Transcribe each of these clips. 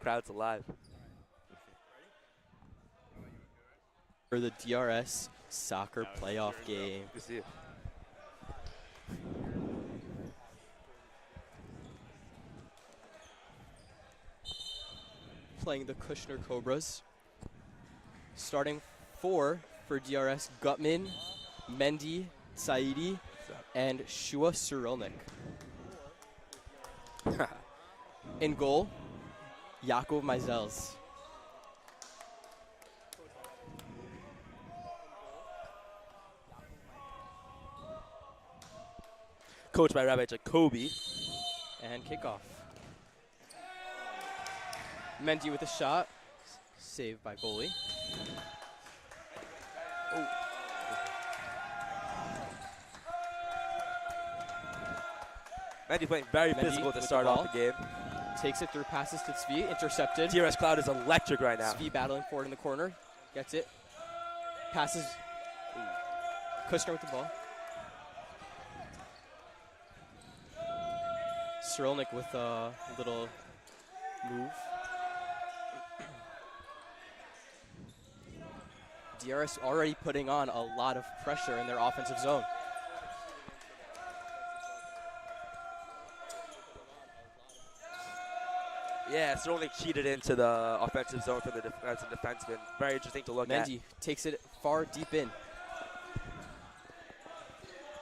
crowd's alive. For the DRS soccer playoff game. Good to see you. Playing the Kushner Cobras. Starting 4 for DRS, Gutman, Mendy, Saidi, and Shua Cyrilnik. In goal, Yakov Meisels. Coached by Rabbi Jacoby. And kickoff. Mendy with a shot. Saved by goalie. Oh. Mendy playing very physical to start off the game. Takes it through, passes to Zvi, intercepted. DRS Cloud is electric right now. Zvi battling forward in the corner. Gets it. Passes. Kushner with the ball. Cyrilnik with a little move. DRS already putting on a lot of pressure in their offensive zone. Yeah, Cyrilnik cheated into the offensive zone for the defensive defenseman. Very interesting to look at. Mendy takes it far deep in.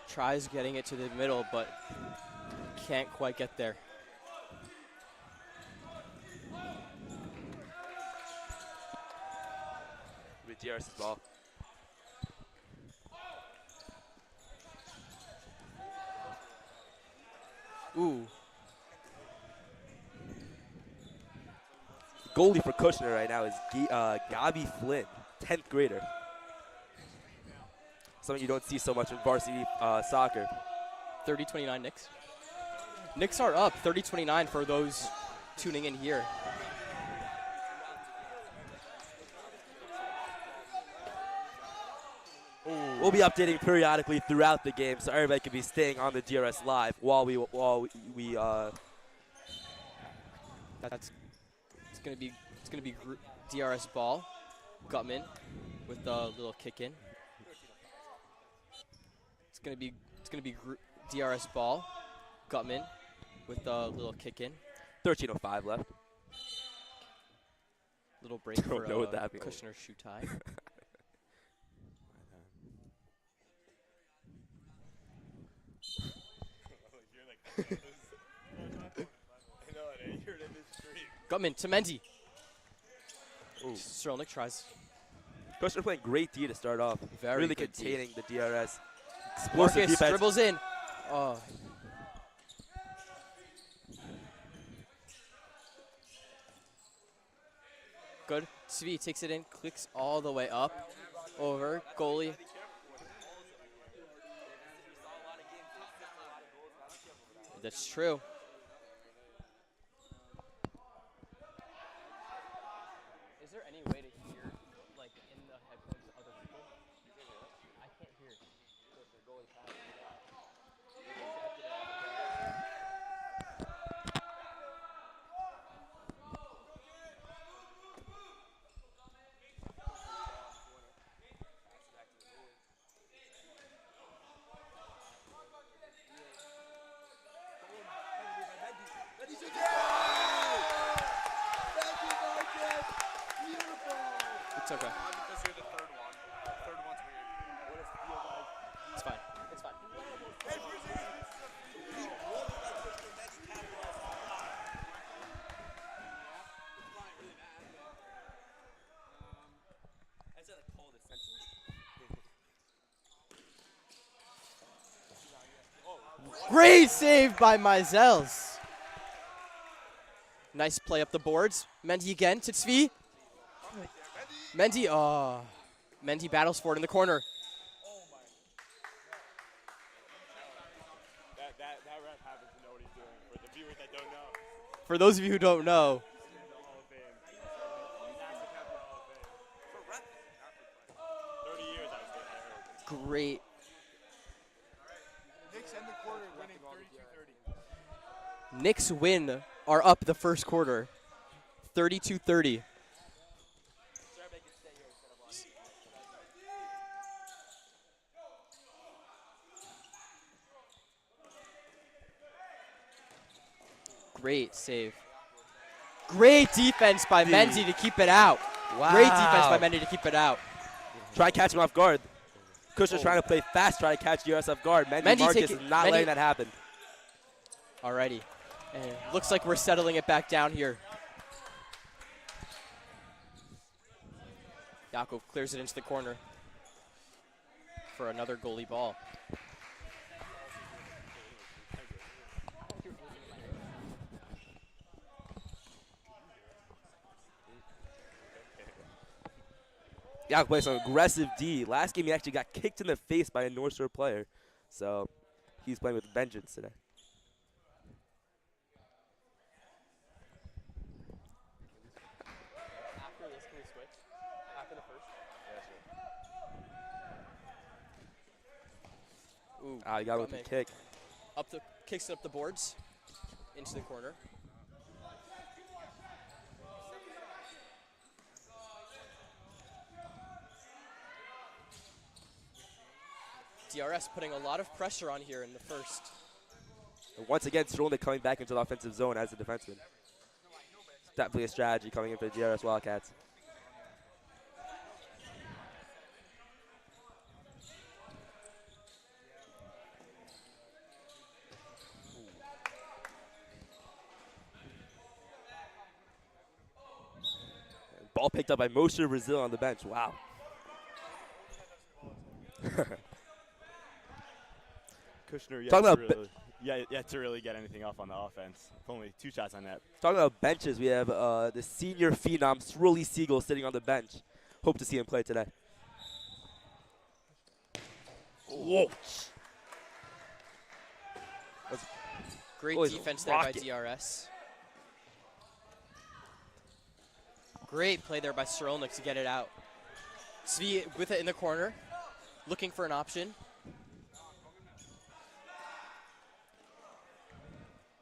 Tries getting it to the middle, but can't quite get there. With DRS's ball. Ooh. Goalie for Kushner right now is Gabi Flynn, 10th grader. Something you don't see so much in varsity soccer. 30-29 Knicks. Knicks are up 30-29 for those tuning in here. We'll be updating periodically throughout the game, so everybody can be staying on the DRS live while we That's it's gonna be DRS ball. Gutman with the little kick in. It's gonna be DRS ball. Gutman with the little kick in. 13:05 left. Little break for know what that means. Kushner shoe tie. Gutman to Mendy. Cyrilnik tries. Kushner playing great D to start off. Very really good containing D. the DRS. Explosive Marcus defense. dribbles in. Oh. Good. Zvi takes it in, clicks all the way up. Over. Goalie. That's true. Is there any way to hear, like, in the headphones to other people? I can't hear. It's okay. Because you're the third one. The third one's weird. What does it feel like? It's fine. It's fine. Great save by Meisels. Nice play up the boards. Mendy again to Zvi. Mendy, Mendy battles for it in the corner. That ref happens to know what he's doing. For the viewers that don't know. For those of you who don't know, He's in the Hall of Fame. He's asked to captain the Hall of Fame. For rep, not for playing. 30 years I heard. great. Knicks end the quarter winning 32-30. Knicks win are up the first quarter, 32-30. Great save. Great defense by Mendy to keep it out. Wow. Great defense by Mendy to keep it out. Try to catch him off guard. Kushner's trying to play fast, try to catch DRS off guard. Mendy Marcus is not letting that happen. Alrighty. And it looks like we're settling it back down here. Yakov clears it into the corner for another goalie ball. Yakov plays some aggressive D. Last game he actually got kicked in the face by a North Shore player. So he's playing with vengeance today. After this, can we switch? After the first? Yeah, sure. Ooh, Ah, you got him with the kick. Kicks it up the boards into the corner. DRS putting a lot of pressure on here in the first. And once again, Strolnick coming back into the offensive zone as a defenseman. It's definitely a strategy coming in for the DRS Wildcats. And ball picked up by Moshe Brazil on the bench. Wow. Kushner yet to really get anything off on the offense. Only 2 shots on net. Talking about benches, we have the senior phenom, Sruli Siegel, sitting on the bench. Hope to see him play today. Whoa. Great defense there by DRS. Great play there by Sorolnik to get it out. Svi with it in the corner, looking for an option.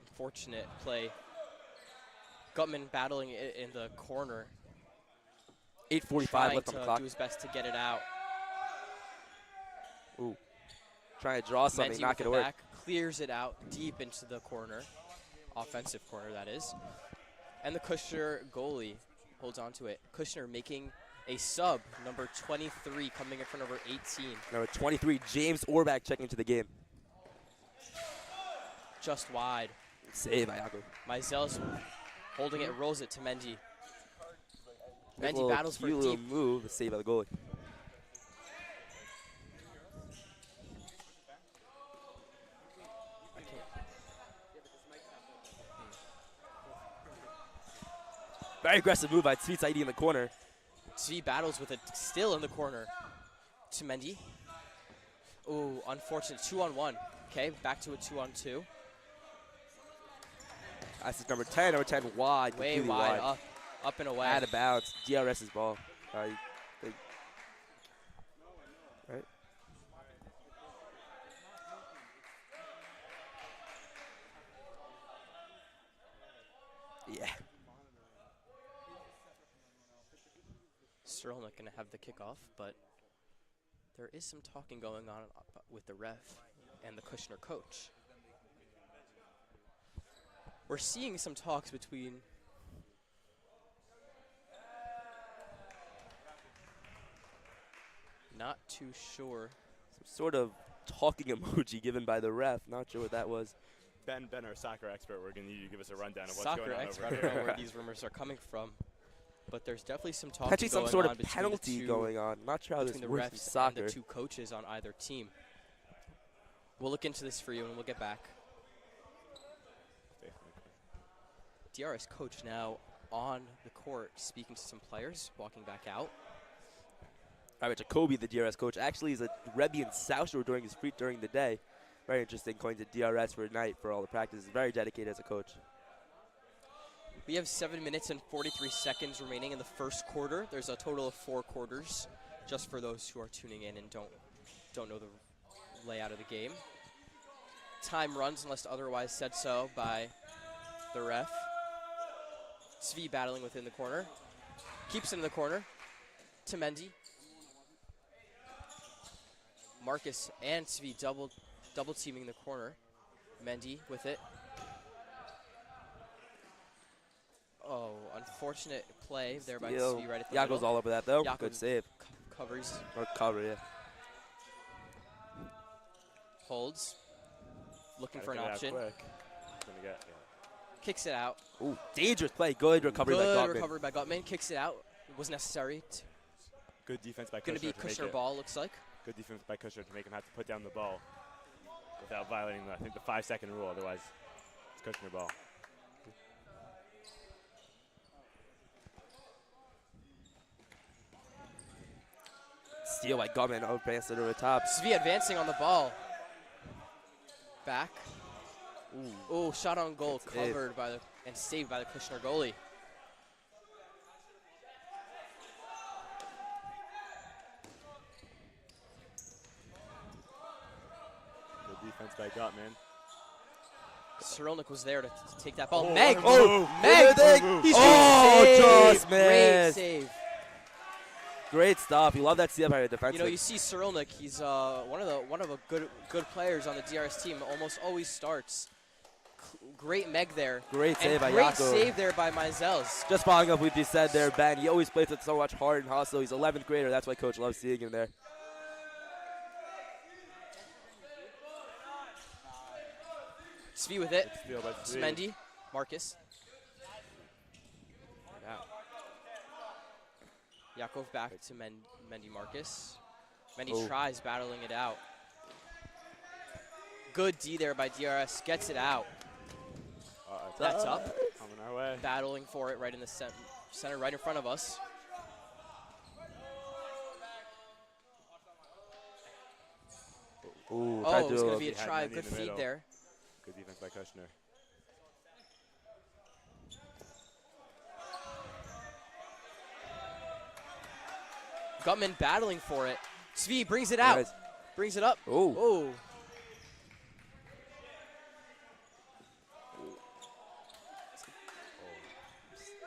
Unfortunate play. Gutman battling it in the corner. 8:45 left on the clock. Do his best to get it out. Ooh. Trying to draw something, not going to work. Clears it out deep into the corner. Offensive corner, that is. And the Kushner goalie holds on to it. Kushner making a sub, number 23, coming in for number 18. Number 23, James Orbach checking into the game. Just wide. Save by Yakov. Mizell's holding it, rolls it to Mendy. Mendy battles for a deep move, save by the goalie. Very aggressive move by Tzvi Saidi in the corner. Tzvi battles with it still in the corner to Mendy. Ooh, unfortunate 2-on-1. Okay, back to a 2-on-2. That's number 10. Number 10 wide. Way wide. Up and away. Out of bounds. DRS's ball. Right. Yeah. Strolnick going to have the kickoff, but there is some talking going on with the ref and the Kushner coach. We're seeing some talks between not too sure. Some sort of talking emoji given by the ref. Not sure what that was. Ben, our soccer expert, we're going to need you to give us a rundown of what's Soccer going on expert, over I here. don't know where these rumors are coming from, but there's definitely some talking Actually, some sort of between penalty going on. Not sure how this between the works in refs soccer. and the two coaches on either team. We'll look into this for you and we'll get back. DRS coach now on the court speaking to some players, walking back out. All right, Jacoby, the DRS coach, actually is a Rebbe in South Shore during the day. Very interesting going to DRS for a night for all the practices. Very dedicated as a coach. We have 7 minutes and 43 seconds remaining in the first quarter. There's a total of 4 quarters, just for those who are tuning in and don't know the layout of the game. Time runs unless otherwise said so by the ref. Svi battling within the corner. Keeps it in the corner to Mendy. Marcus and Svi double teaming the corner. Mendy with it. Oh, unfortunate play there by Svi right at the middle. Yako's all over that though. Yako Good save. Covers. Or cover, yeah. Holds. Looking for an Gotta get option. it out quick. Gonna get, Kicks it out. Ooh, dangerous play. Good recovery by Good Gutman. recovery by Gutman. Kicks it out. It was necessary. Good defense by Kushner. Going to be to make Kushner it. ball, looks like. Good defense by Kushner to make him have to put down the ball without violating, I think, the 5-second rule. Otherwise, it's Kushner ball. Steal by Gutman. Advanced it over the top. Svi advancing on the ball. Back. Ooh, shot on goal. Covered by and saved by the Kushner goalie. Good defense by Gutman. Cyrilnik was there to take that ball. Oh, Meg! what a move. Meg! What a move. He's just Great missed. save. Great stuff. You love that steal by the defenseman. You know, you see Cyrilnik. He's one of a good players on the DRS team. Almost always starts. Great Meg there. Great save by Great Yako. save there by Mizels. Just following up what you said there, Ben. He always plays with so much heart and hustle. He's 11th grader. That's why Coach loves seeing him there. Svi with it. Good steal by Svi. Mendy. Marcus. Yakov back to Mendy Marcus. Mendy tries battling it out. Good D there by DRS. Gets it out. That's up. Coming our way. Battling for it right in the center, right in front of us. Ooh, Oh, it was going to it. be a He had try. Mendy in Good the feed middle. there. Good defense by Kushner. Gutman battling for it. Svi brings it out. Nice. Brings it up. Ooh. Oh.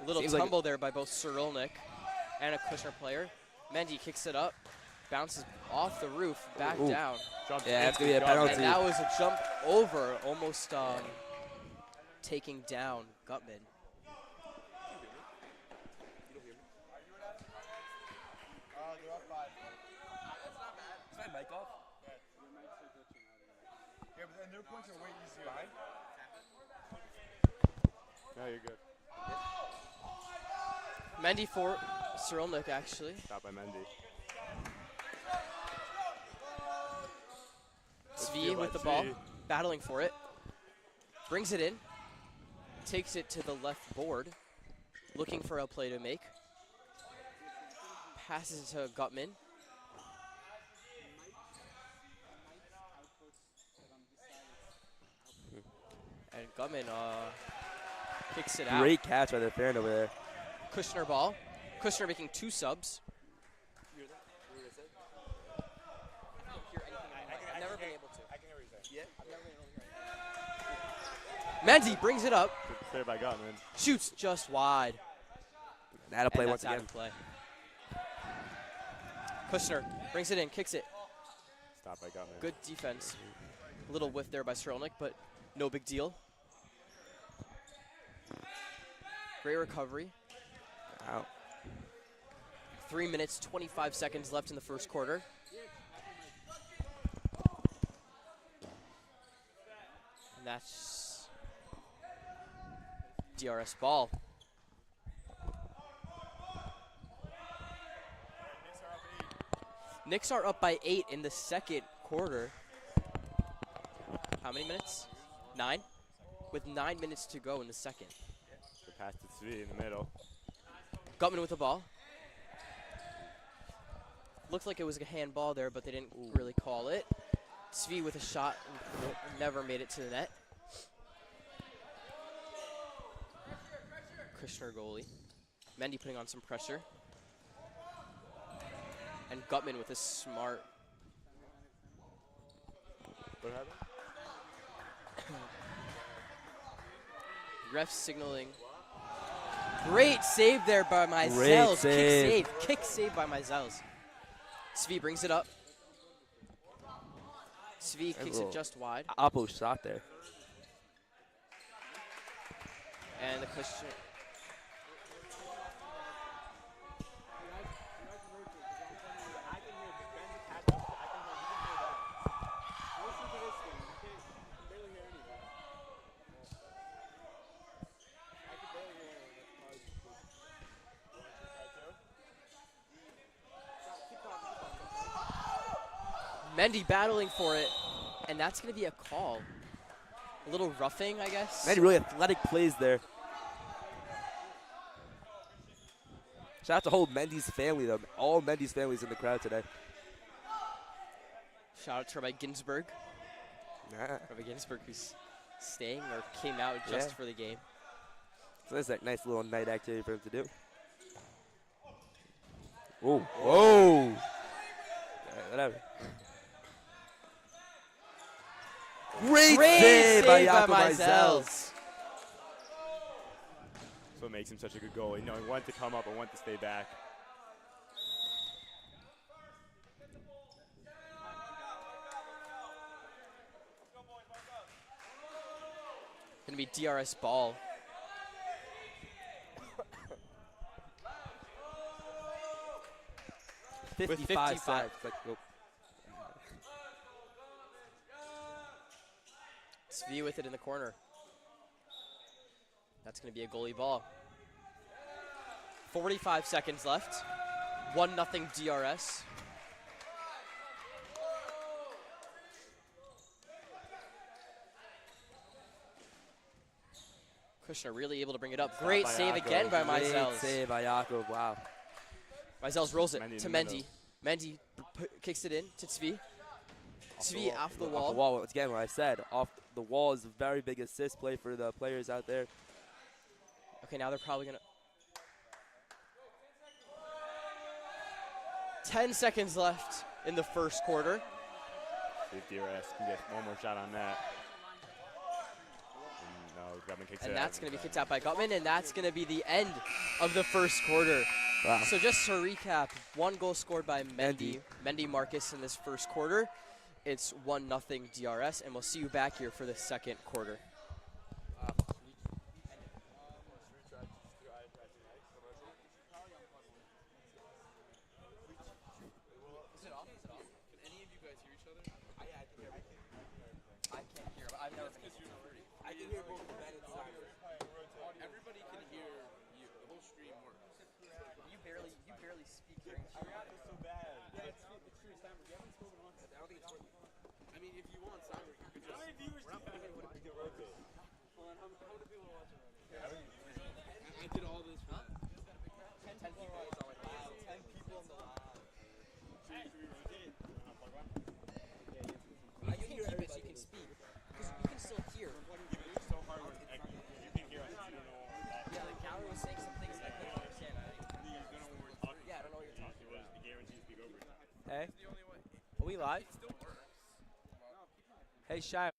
A little Seems like tumble there by both Cyrilnik and a Kushner player. Mendy kicks it up, bounces off the roof, back Ooh. down. Jumps Yeah, it's into gonna be a Gutman. penalty. And that was a jump over, almost taking down Gutman. Yeah, but then their points are way easier. No, you're good. Mendy for Cyrilnik, actually. Stop by Mendy. Svi with the ball, battling for it. Brings it in. Takes it to the left board. Looking for a play to make. Passes it to Gutman. And Gutman kicks it out. Great catch by the fan over there. Kushner ball. Kushner making 2 subs. I've never been able to. I can hear what you're saying. I've never been able to hear it. Mendy brings it up. Good clear by Gutman. Shoots just wide. That'll play And once that's out again. of play. Kushner brings it in, kicks it. Stop by Gutman. Good defense. A little whiff there by Cyrilnik, but no big deal. Great recovery. Out. 3 minutes, 25 seconds left in the first quarter. And that's DRS ball. Knicks are up by 8 in the second quarter. How many minutes? 9? With 9 minutes to go in the second. Good pass to Svi in the middle. Gutman with the ball. Looked like it was a handball there, but they didn't really call it. Svi with a shot and never made it to the net. Kushner goalie. Mendy putting on some pressure. And Gutman with a smart. What happened? Ref signaling Great save there by Great Mizels. save. Kick save by Mizels. Svi brings it up. Svi kicks it just wide. Oppo shot there. And the Kushner. Mendy battling for it, and that's going to be a call. A little roughing, I guess. Many really athletic plays there. Shout out to whole Mendy's family, though. All Mendy's families in the crowd today. Shout out to Rabbi Ginsburg. Nah. Rabbi Ginsburg, who's staying or came out just for the game. So that's a nice little night activity for him to do. Whoa. Whoa. Yeah, whatever. Great save by Mizels. That's what makes him such a good goalie. You know, he wanted to come up and wanted to stay back. Gonna be DRS ball. With 55. sacks. Like, oh. Svi with it in the corner. That's going to be a goalie ball. 45 seconds left. 1-0 DRS. Kushner really able to bring it up. Great save again by Great Mizels. save by Yaakov. Wow. Mizels rolls it Mendy to in the Mendy. Mendy kicks it in to Svi. Svi off the wall. Off the wall. Again, what I said, off the wall is a very big assist play for the players out there. Okay, now they're probably going to... 10 seconds left in the first quarter. See if DRS can get one more shot on that. And no, Gutman kicks it And out. that's going to be kicked out by Gutman, and that's going to be the end of the first quarter. Wow. So just to recap, 1 goal scored by Mendy Marcus in this first quarter. It's 1-0 DRS, and we'll see you back here for the second quarter. Everybody can hear you. The whole stream works. You barely speak during so bad. Yeah, it's true, Simon. You haven't spoken once. I don't think it's working. I mean, if you want Simon, you could just... How many viewers do you have? Hold on, how many people are watching right now? I did all this for that. 10 people. 10 people in the live. Should we rotate? You can keep it so you can speak. Because you can still hear. It's so hard when you can hear us. You don't know that. Yeah, like Gallagher was saying some things that I couldn't understand. You don't know what we're talking Yeah, I don't know what you're talking about. We'll just be guaranteed to speak over it. Hey, The only way. are we live? It still works. Hey, Shire.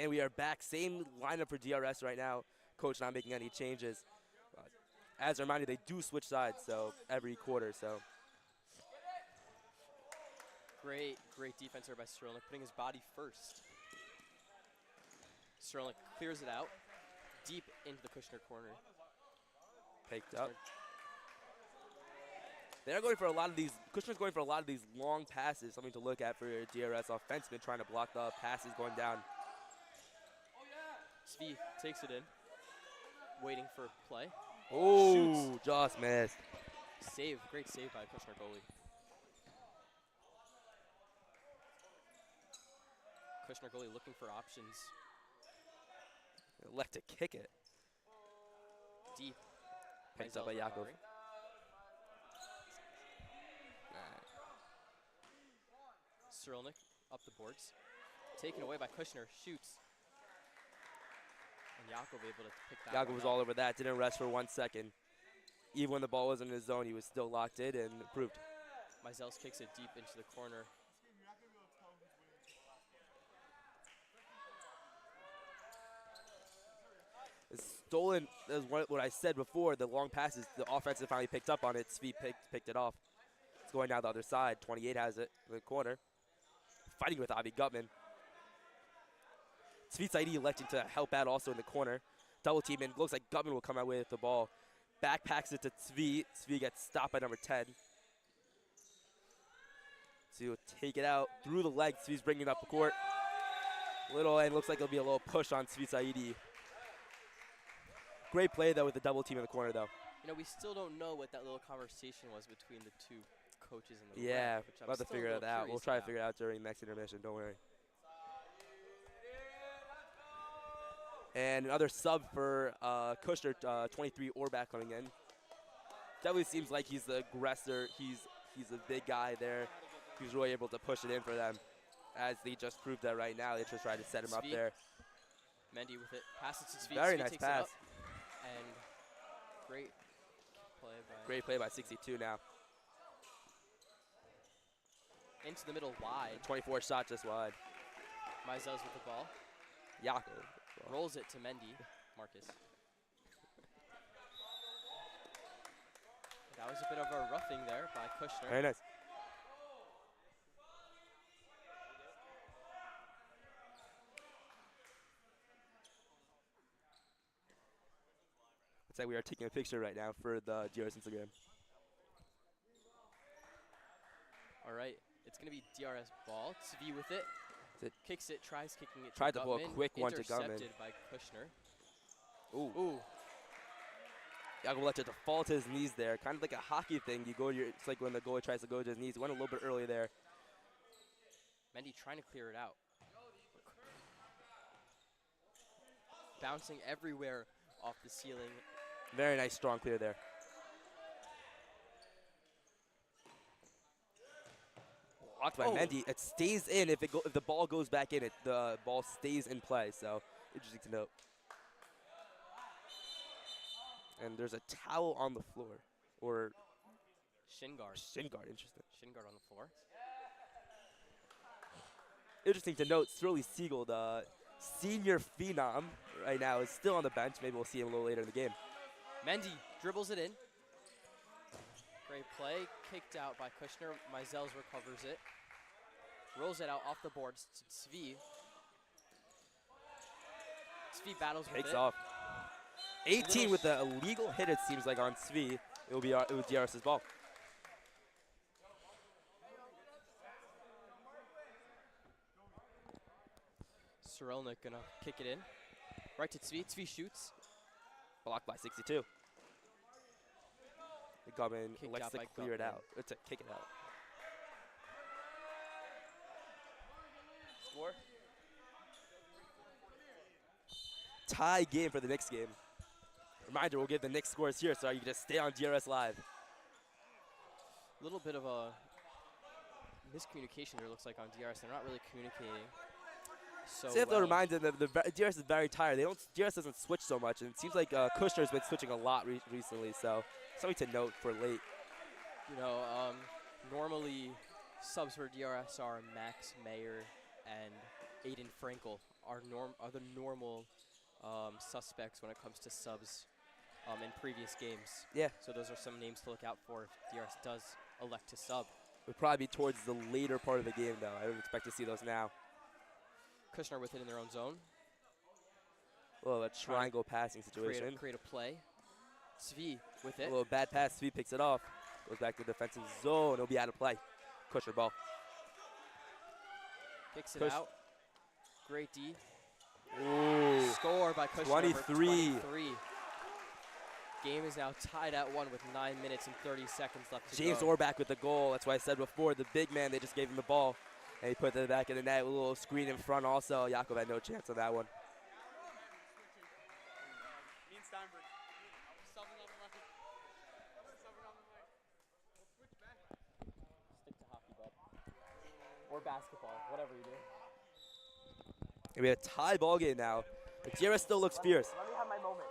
And we are back. Same lineup for DRS right now. Coach not making any changes. As a reminder, they do switch sides, so every quarter. So Great defense there by Sterling, putting his body first. Sterling clears it out, deep into the Kushner corner. picked up. They're going for a lot of these. Kushner's going for a lot of these long passes. Something to look at for your DRS offenseman, trying to block the passes going down. Svi takes it in, waiting for play. Oh, just missed. Save, great save by Kushner goalie. Kushner goalie looking for options. Left to kick it. Deep. Picked up by Meisel's Yakov. recovering. Cyrilnik up the boards. Taken away by Kushner, shoots. And Yakov able to pick that Yakov one was up. all over that. Didn't rest for 1 second. Even when the ball was in his zone, he was still locked in and improved. Meisels kicks it deep into the corner. It's stolen, as what I said before, the long passes, the offensive finally picked up on it. Svi picked it off. It's going down the other side. 28 has it in the corner. Fighting with Avi Gutman. Svi Saidi electing to help out also in the corner. Double team, and looks like Gutman will come out with the ball. Backpacks it to Svi. Svi gets stopped by number 10. So he'll take it out through the legs. Svi's bringing it up the court. Little, and looks like it'll be a little push on Svi Saidi. Great play, though, with the double team in the corner, though. You know, we still don't know what that little conversation was between the two coaches in the Yeah, rec, which I'm we'll have to still a figure little it out. We'll curious try to about. figure it out during the next intermission, don't worry. And another sub for Kushner, 23 Orbach coming in. Definitely seems like he's the aggressor. He's a big guy there. He's really able to push it in for them. As they just proved that right now. They just tried to set him up Svi. there. Mendy with it, passes to Svi. Very Svi nice takes it pass. up, and great play by Great play by 62 now. into the middle wide. 24 shot just wide. Meisels with the ball, Yakov. rolls it to Mendy. Marcus. That was a bit of a roughing there by Kushner. Very nice. Looks like we are taking a picture right now for the DRS Instagram. All right, it's going to be DRS ball. Svi with it. Kicks it, tries kicking it Tried to to pull a Gutman. quick one to Gutman. Intercepted by Kushner. Ooh. Ooh, Yakov left it to fall to his knees there. Kind of like a hockey thing. You go to your, it's like when the goalie tries to go to his knees. He went a little bit early there. Mendy trying to clear it out. Bouncing everywhere off the ceiling. Very nice, strong clear there. Blocked by Oh. Mendy. It stays in. If the ball goes back in, the ball stays in play. So interesting to note. And there's a towel on the floor, or Shin guard. shin guard. Interesting. Shin guard on the floor. Interesting to note. Sterling Siegel, the senior phenom, right now is still on the bench. Maybe we'll see him a little later in the game. Mendy dribbles it in. Great play. Kicked out by Kushner. Meisels recovers it. Rolls it out off the boards to Svi. Svi battles with Takes it. off. 18 with the illegal hit, it seems like, on Svi. It will DRS's ball. Cyrilnik gonna kick it in. Right to Svi. Svi shoots. Blocked by 62. Gutman Kicked lets out to by clear it Gutman. out. To kick it out. Score? Tie game for the next game. Reminder, we'll give the Knicks scores here, so you can just stay on DRS Live. A little bit of a miscommunication there, looks like, on DRS. They're not really communicating so So you have to well. remind them that the DRS is very tired. DRS doesn't switch so much, and it seems like Kushner's been switching a lot recently, so something to note for late. You know, normally subs for DRS are Max Mayer and Aiden Frankel are the normal suspects when it comes to subs in previous games. Yeah. So those are some names to look out for if DRS does elect to sub. Would probably be towards the later part of the game, though. I don't expect to see those now. Kushner with it in their own zone. Oh, a triangle passing situation. Create a play. Svi with it. A little bad pass. Svi picks it off. Goes back to the defensive zone. It'll be out of play. Kushner ball. Kicks it out. Great D. Ooh. Score by Kushner. 23. 23. Game is now tied at 1 with 9 minutes and 30 seconds left to James go. Orbach with the goal. That's why I said before, the big man, they just gave him the ball. And he put it in the back of the net. A little screen in front also. Jakub had no chance on that one. Me and Steinberg. Subbing on the left. Subbing on the right. We'll switch back. Stick to hockey, bud. Or basketball, whatever you do. And we have a tie ball game now. But DRS still looks fierce. Let me have my moment.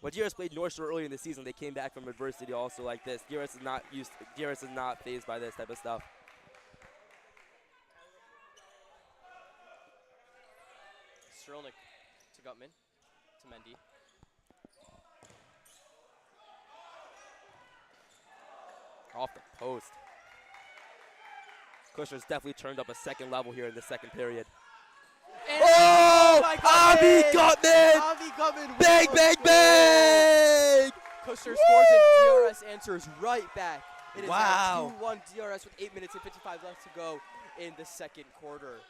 When DRS played North Shore earlier in the season, they came back from adversity also like this. DRS is not fazed by this type of stuff. Strelnick to Gutman, to Mendy. Off the post. Kushner's definitely turned up a second level here in the second period. And Oh! my Avi Gutman! Avi Gutman! Bang, bang, bang! Kushner scores and DRS answers right back. It is Wow. now 2-1 DRS with 8 minutes and 55 left to go in the second quarter.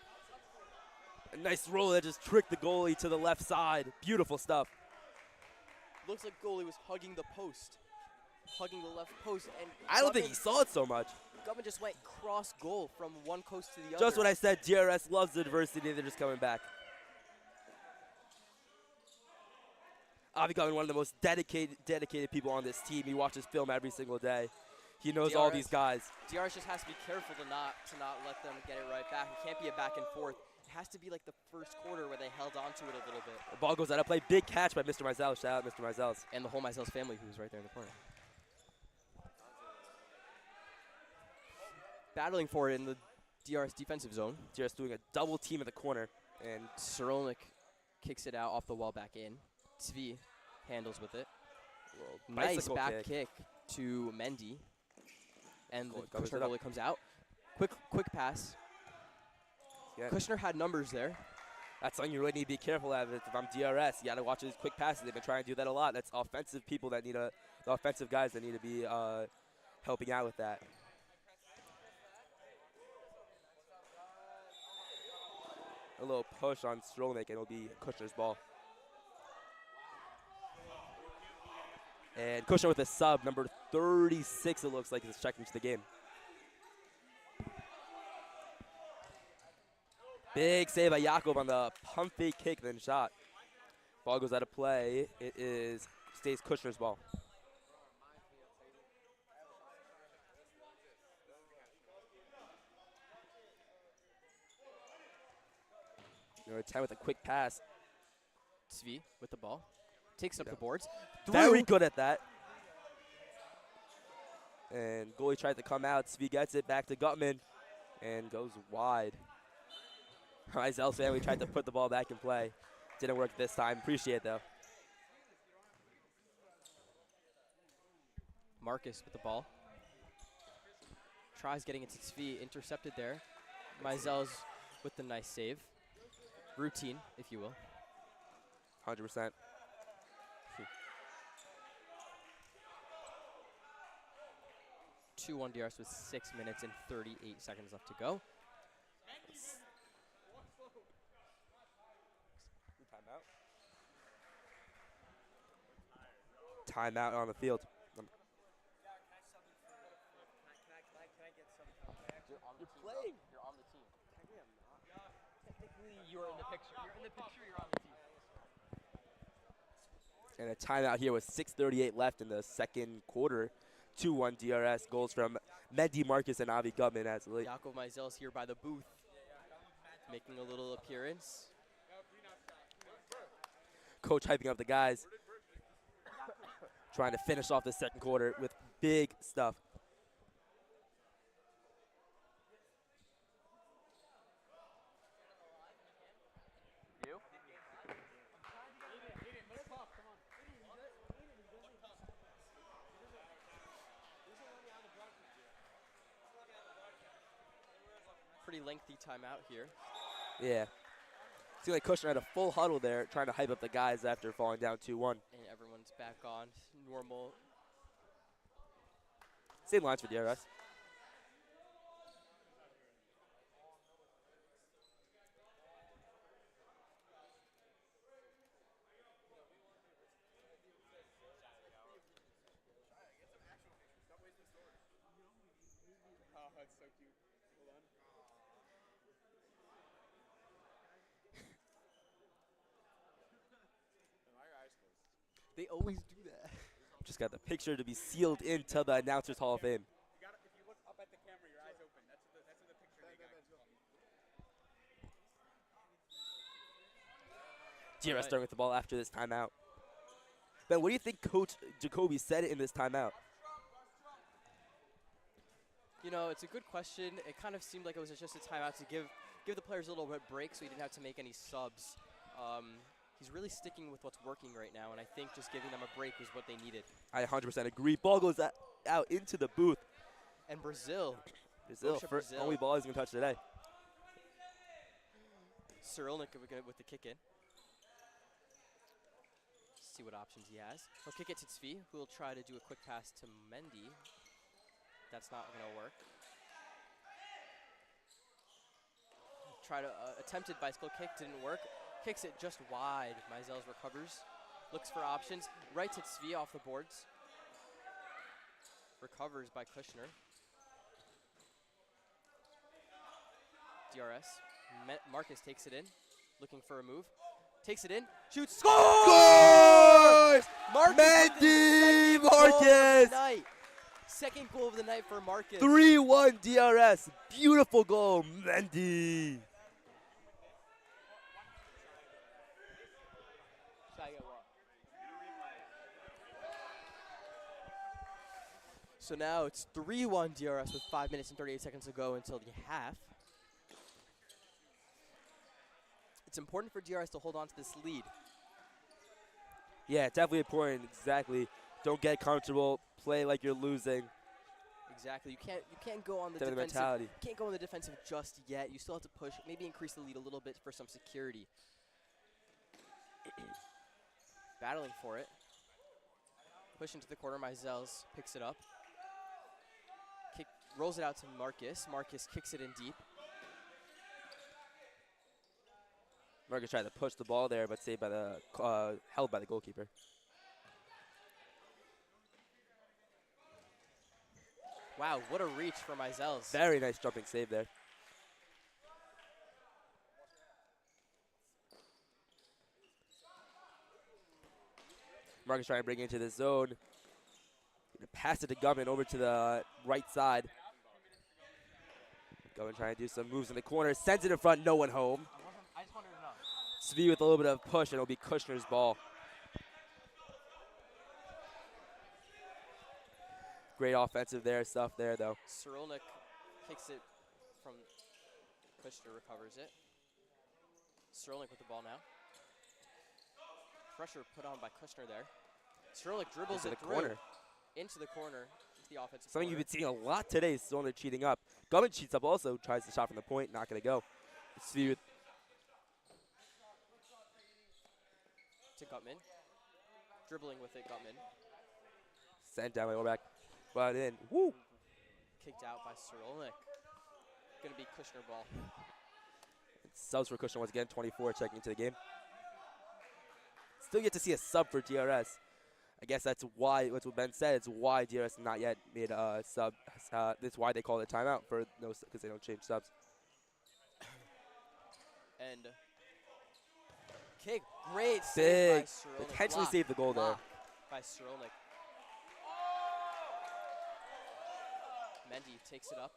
A nice roll that just tricked the goalie to the left side. Beautiful stuff. Looks like goalie was hugging the post. Hugging the left post. And I don't think he saw it so much. Gutman just went cross goal from one coast to the other. Just what I said, DRS loves the diversity. They're just coming back. Avi Gutman, one of the most dedicated people on this team. He watches film every single day. He knows all these guys. DRS just has to be careful to not let them get it right back. It can't be a back and forth. It has to be like the first quarter where they held on to it a little bit. The ball goes out of play. Big catch by Mr. Mizell. Shout out Mr. Mizell. And the whole Mizell's family who's right there in the corner. Battling for it in the DRS defensive zone. DRS doing a double team in the corner. And Cyrilnik kicks it out off the wall back in. Svi handles with it. Nice bicycle back kick to Mendy. And the covers Kushner it up. goalie comes out. Quick pass. Yeah. Kushner had numbers there. That's something you really need to be careful of. If I'm DRS, you got to watch his quick passes. They've been trying to do that a lot. That's offensive people that need the offensive guys that need to be helping out with that. A little push on Strolnick, and it'll be Kushner's ball. And Kushner with a sub, number 36, it looks like, is checking to the game. Big save by Jakub on the pump fake kick, then shot. Ball goes out of play. It stays Kushner's ball. Number 10 with a quick pass. Svi with the ball. Takes up the boards. Very good at that. And goalie tried to come out. Svi gets it back to Gutman and goes wide. Mizell's family tried to put the ball back in play. Didn't work this time. Appreciate it, though. Marcus with the ball. Tries getting it to Svi. Intercepted there. Mizell's with the nice save. Routine, if you will. 100%. 2-1 DRS with 6 minutes and 38 seconds left to go. Timeout on the field. You're playing. You're on the team. Technically, you're in the picture. You're in the picture. You're on the team. And a timeout here with 6:38 left in the second quarter. 2-1 DRS. Goals from Mendy, Marcus, and Avi Gutman. Jakub Mizell's here by the booth, making a little appearance. Coach hyping up the guys. Trying to finish off the second quarter with big stuff. pretty lengthy timeout here. Yeah. Seemed like Kushner had a full huddle there, trying to hype up the guys after falling down 2-1. And everyone's back on normal. Same lines for DRS. Oh, that's so cute. Hold on. My eyes closed. They always do that. Just got the picture to be sealed into the Announcers Hall of Fame. You got if you look up at the camera, your eyes open. That's what the picture they got. DRS starting with the ball after this timeout. Ben, what do you think Coach Jacoby said in this timeout? You know, it's a good question. It kind of seemed like it was just a timeout to give the players a little bit break so he didn't have to make any subs. He's really sticking with what's working right now, and I think just giving them a break was what they needed. I 100% agree. Ball goes out into the booth. And Brazil. Brazil, only ball he's going to touch today. Cyrilnik with the kick in. See what options he has. He'll kick it to Tzvi, who will try to do a quick pass to Mendy. That's not going to work. Attempted bicycle kick, didn't work. Kicks it just wide. Mizels recovers. Looks for options. Right to Tzvi off the boards. Recovers by Kushner. DRS. Marcus takes it in. Looking for a move. Takes it in. Shoots. Score! Scores! Marcus Mendy Marcus! Second goal of the night for Marcus. 3-1 DRS. Beautiful goal, Mendy. So now it's 3-1 DRS with 5 minutes and 38 seconds to go until the half. It's important for DRS to hold on to this lead. Yeah, definitely important. Exactly. Don't get comfortable. Play like you're losing. Exactly. You can't go on the Definitely defensive. mentality. You can't go on the defensive just yet. You still have to push. Maybe increase the lead a little bit for some security. Battling for it. Push into the corner. Mizels picks it up. Rolls it out to Marcus. Marcus kicks it in deep. Marcus tried to push the ball there, but saved by the held by the goalkeeper. Wow, what a reach for Mizels. Very nice jumping save there. Marcus trying to bring it into the zone. Gonna pass it to Gummin over to the right side. Gummin trying to do some moves in the corner. Sends it in front, no one home. I just wanted to know. Tzvi with a little bit of push, and it'll be Kushner's ball. Great offensive stuff there, though. Cyrilnik kicks it from Kushner, recovers it. Cyrilnik with the ball now. Pressure put on by Kushner there. Cyrilnik dribbles Into it the through. corner. Into the corner. Into the offensive Something corner. you've been seeing a lot today is Zona cheating up. Gummin cheats up also, tries to shot from the point, not going to go. Tzvi with to Gutman. Dribbling with it, Gutman. sent down by Orback. But in. Woo! Kicked out by Cyrilnik. Going to be Kushner ball. Subs for Kushner once again, 24 checking into the game. Still get to see a sub for DRS. I guess that's why, what's what Ben said, it's why DRS not yet made a sub. That's why they call it a timeout, for no, because they don't change subs. And kick, great save by Big, Cyrilnik. potentially Block, saved the goal there. block by Cyrilnik. Mendy takes it up,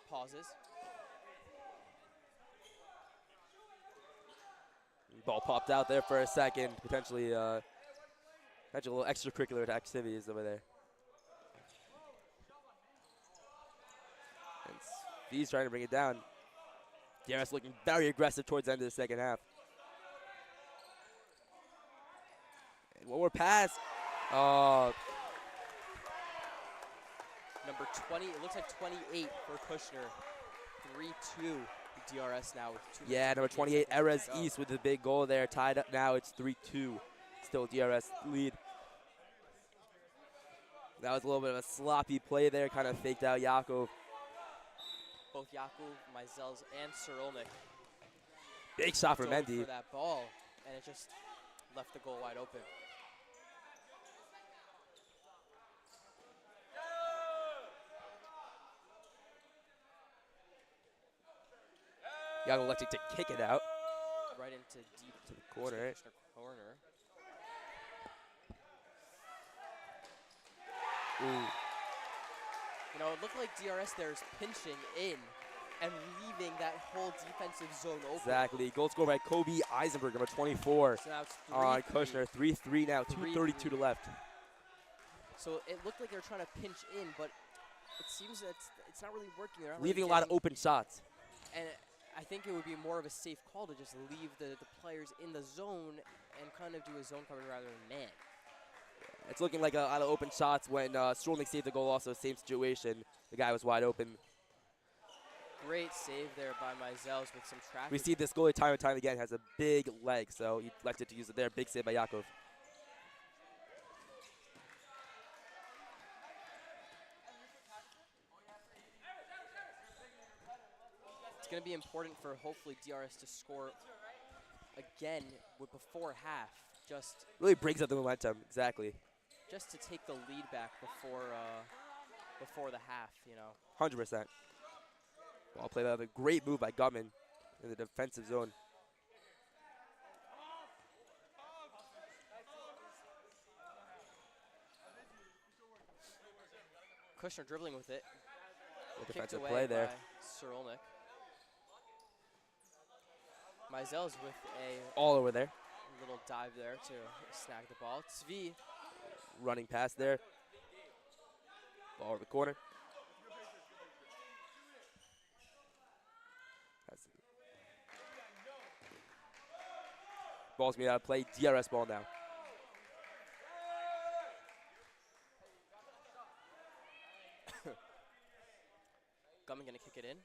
pauses. Ball popped out there for a second, potentially a little extracurricular activities over there. And he's trying to bring it down. DRS looking very aggressive towards the end of the second half. And one more pass. Oh, Number 20, it looks like 28 for Kushner. 3-2. DRS now with 2 Yeah, minutes number and 28, 18 seconds Erez to go. East with the big goal there. Tied up now. It's 3-2. Still DRS lead. That was a little bit of a sloppy play there. Kind of faked out Yakov. Both Yakov, Mizels, and Cyrilnik Big shot for dove Mendy. for that ball, and it just left the goal wide open. Yakov elected to kick it out Right into deep to the corner. Kushner corner. Ooh. You know, it looked like DRS there is pinching in and leaving that whole defensive zone open. Exactly. Goal scored by Kobe Eisenberg, number 24. So now it's 3-3. On Kushner. 3-3 now. 2:32 to left. So it looked like they were trying to pinch in, but it seems that it's not really working. They're not really Leaving a lot of getting- open shots. And I think it would be more of a safe call to just leave the players in the zone and kind of do a zone cover rather than man. It's looking like a lot of open shots when Strolnik saved the goal also. Same situation. The guy was wide open. Great save there by Mizels with some traffic. We see this goalie time and time again has a big leg, so he elected to use it there. Big save by Yakov. It's going to be important for hopefully DRS to score again before half, just Really brings up the momentum. Exactly. to take the lead back before the half, you know. 100%. Ball played out. A great move by Gutman in the defensive zone. Kushner dribbling with it. Good Kicked defensive away play there. by Cyrilnik. Mizels with a All over there. little dive there to snag the ball. Tzvi Running past there. Ball over the corner. That's Ball's made out of play. DRS ball now. Gutman gonna kick it in.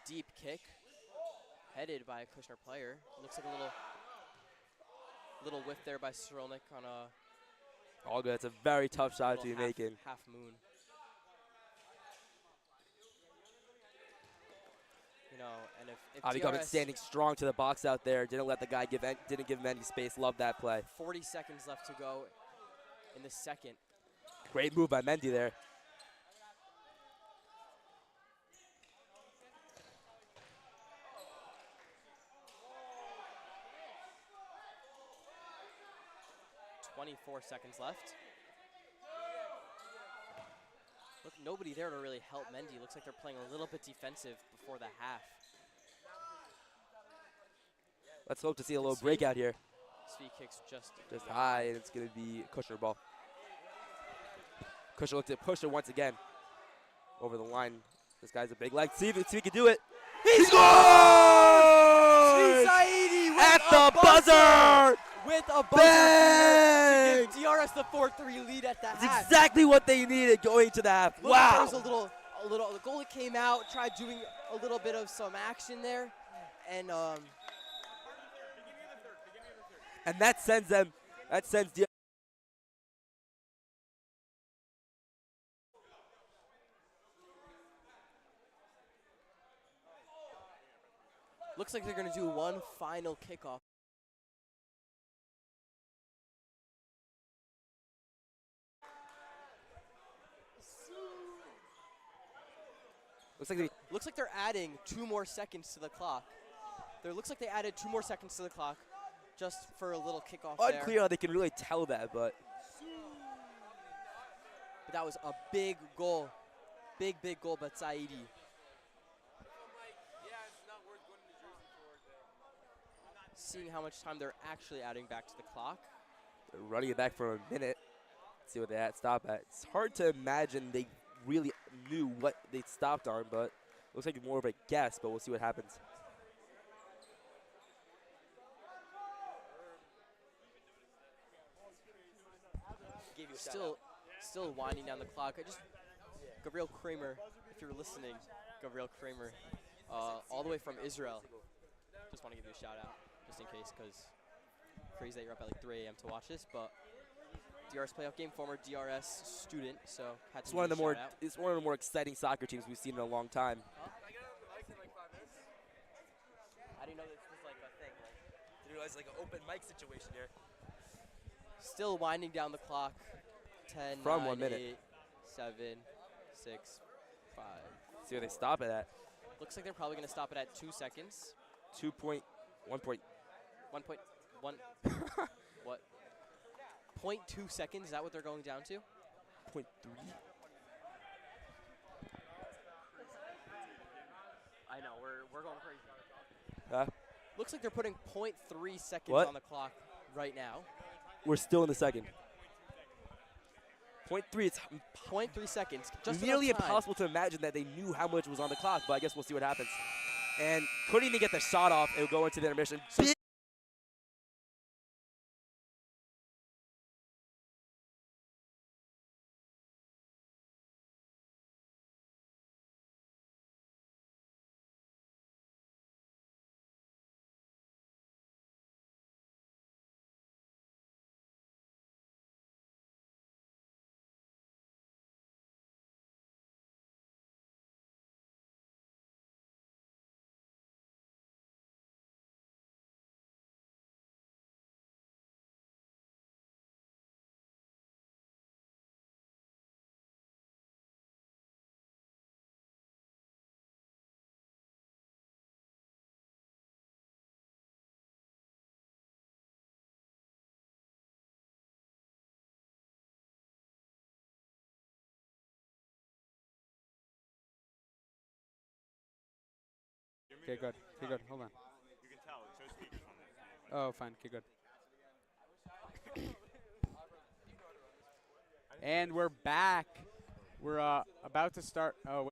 Deep kick. Headed by a Kushner player. Looks like a little whiff there by Cyrilnik on a All good. It's a very tough shot to little be making. half moon. You know, and if Avi Gutman DRS standing strong to the box out there. Didn't let the guy didn't give him any space. Love that play. 40 seconds left to go in the second. Great move by Mendy there. .24 seconds left. Look, nobody there to really help Mendy. Looks like they're playing a little bit defensive before the half. Let's hope to see a little Svi. breakout here. Svi kicks just High, and it's going to be Kushner ball. Kushner looked at Pusher once again. Over the line. This guy's a big leg. See if he can do it. He scores! Saidi with At a the buzzer! With a buzzer Bang! to give DRS the 4-3 lead at the That's half. exactly what they needed going to the half. Look, there Wow! was a little. The goalie came out, tried doing a little bit of some action there, and And that sends them. That sends the. looks like they're going to do one final kickoff. Looks like they're adding 2 more seconds to the clock. Looks like they added 2 more seconds to the clock just for a little kickoff there. Unclear how they can really tell that, but But that was a big goal. Big goal by Saidi. Seeing how much time they're actually adding back to the clock. they're running it back for a minute. See what they had stop at. It's hard to imagine they really knew what they stopped on, but looks like more of a guess, but we'll see what happens. Still winding down the clock. Gabriel Kramer, if you're listening, Gabriel Kramer, all the way from Israel. Just want to give you a shout out, just in case, because crazy that you're up at like 3 a.m. to watch this. But DRS playoff game, former DRS student, so had to It's one of the give you a more shout out. it's one of the more exciting soccer teams we've seen in a long time. I didn't know this was like a thing. Didn't realize like an open mic situation here. Still winding down the clock. 10, From 9, 1 minute. 8, 7, 6, 5. See where they stop it at. Looks like they're probably going to stop it at 2 seconds. 1 point. 1.1. What? 0.2 seconds. Is that what they're going down to? 0.3. I know. We're going crazy. Huh? Looks like they're putting 0.3 seconds What? on the clock right now. We're still in the second. 0.3. It's 0.3 seconds. Just nearly enough time. impossible to imagine that they knew how much was on the clock, but I guess we'll see what happens. And couldn't even get the shot off and go into the intermission. Okay, good. Okay, good. Hold on. You can tell. Show speakers on that. Oh, fine. Okay, good. And we're back. We're about to start. Oh.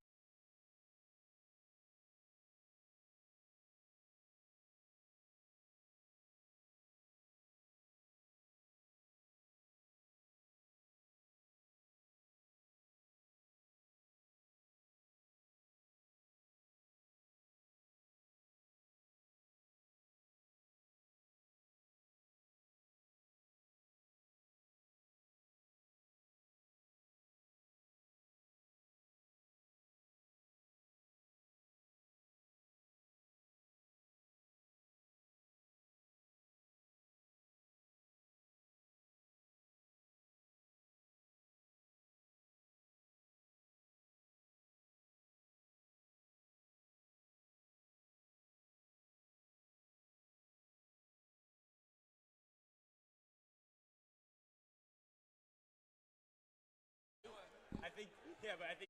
I think, yeah, but I think.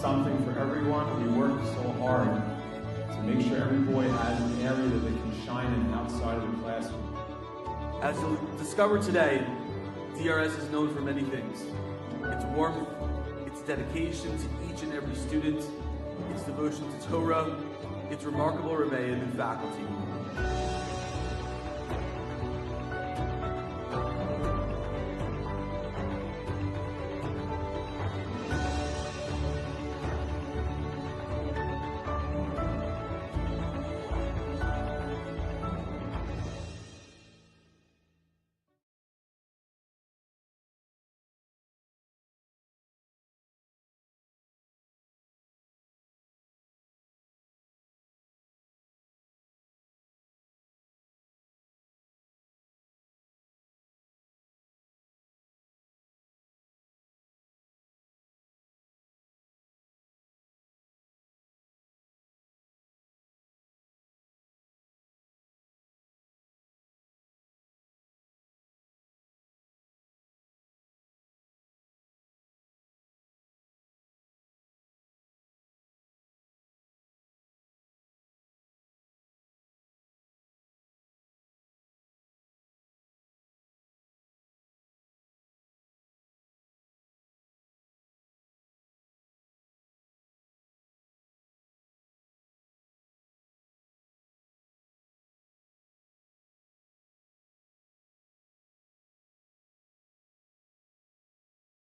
Something for everyone. We work so hard to make sure every boy has an area that they can shine in outside of the classroom. As you'll discover today, DRS is known for many things. Its warmth, its dedication to each and every student, its devotion to Torah, its remarkable rebbeim and faculty.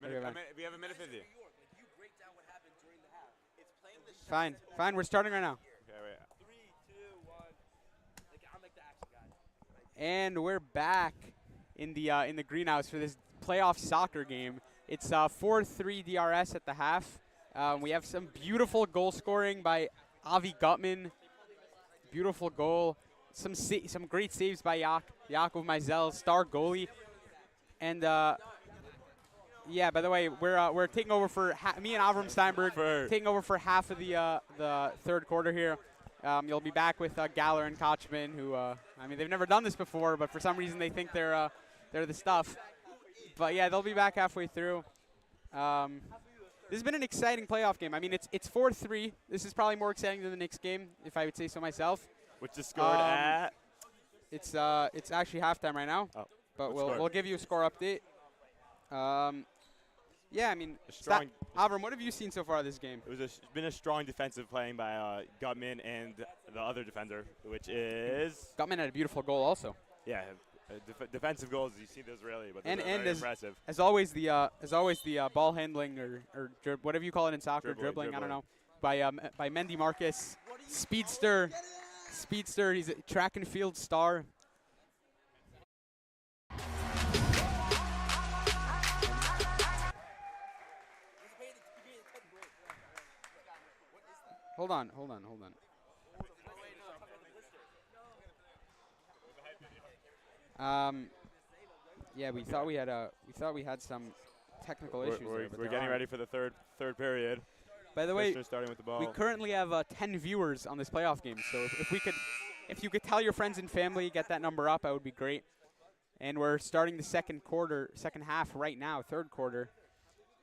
We have a minute 50. Fine, fine. We're starting right now. Okay, wait. 3, 2, 1. I'm like the action guy. And we're back in the greenhouse for this playoff soccer game. It's 4-3 DRS at the half. We have some beautiful goal scoring by Avi Gutman. Beautiful goal. Some great saves by Yaakov Meizel, star goalie. And yeah, by the way, we're taking over for me and Avram Steinberg taking over for half of the third quarter here. You'll be back with Galler and Kochman, who I mean they've never done this before, but for some reason they think they're the stuff. But yeah, they'll be back halfway through. This has been an exciting playoff game. I mean, it's 4-3. This is probably more exciting than the Knicks game, if I would say so myself. Which is scored at? It's actually halftime right now. Oh, but we'll give you a score update. Yeah, I mean, Avram, what have you seen so far of this game? It's been a strong defensive playing by Gutman and the other defender, which is Gutman had a beautiful goal also. Yeah, defensive goals. You see those rarely, but and very impressive. As always, the ball handling or whatever you call it in soccer, dribbling. I don't know. By Mendy Marcus, speedster. He's a track and field star. Hold on. Yeah, we thought we had some technical issues there, but we're getting ready for the third period. By the way, starting with the ball. We currently have 10 viewers on this playoff game, so if you could tell your friends and family, get that number up, that would be great. And we're starting the second half right now, third quarter.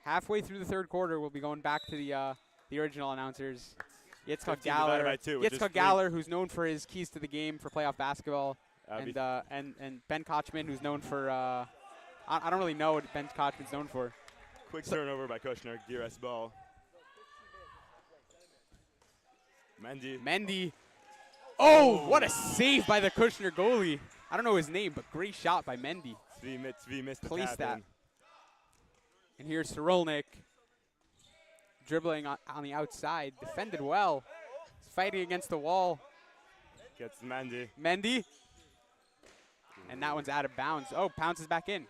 Halfway through the third quarter, we'll be going back to the original announcers. Yitzchak Galler, who's known for his keys to the game for playoff basketball, and Ben Kochman, who's known for I don't really know what Ben Kochman's known for. Quick turnover by Kushner, DRS ball. Mendy. Oh, what a save by the Kushner goalie. I don't know his name, but great shot by Mendy. Zvi missed the Police tap that. in. And here's Sorolnik dribbling on the outside. Defended well. He's fighting against the wall. Gets Mendy. And that one's out of bounds. Oh, bounces back in.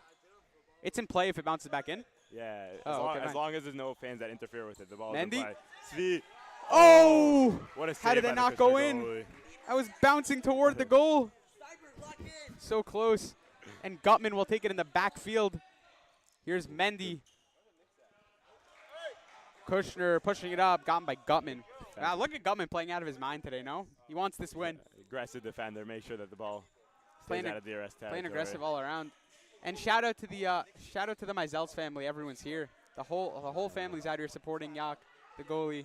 It's in play if it bounces back in? Yeah, as long as there's no fans that interfere with it. The ball is in Mendy? play. Zvi. Oh! What a save How did by that the not Kushner go in? goalie. I was bouncing toward the goal. So close. And Gutman will take it in the backfield. Here's Mendy. Kushner pushing it up, gotten by Gutman. Wow, look at Gutman playing out of his mind today, no? He wants this win. Aggressive defender, make sure that the ball stays out of DRS territory. Playing aggressive all around. And shout out to the Meizel's family. Everyone's here. The whole family's out here supporting Yak, the goalie.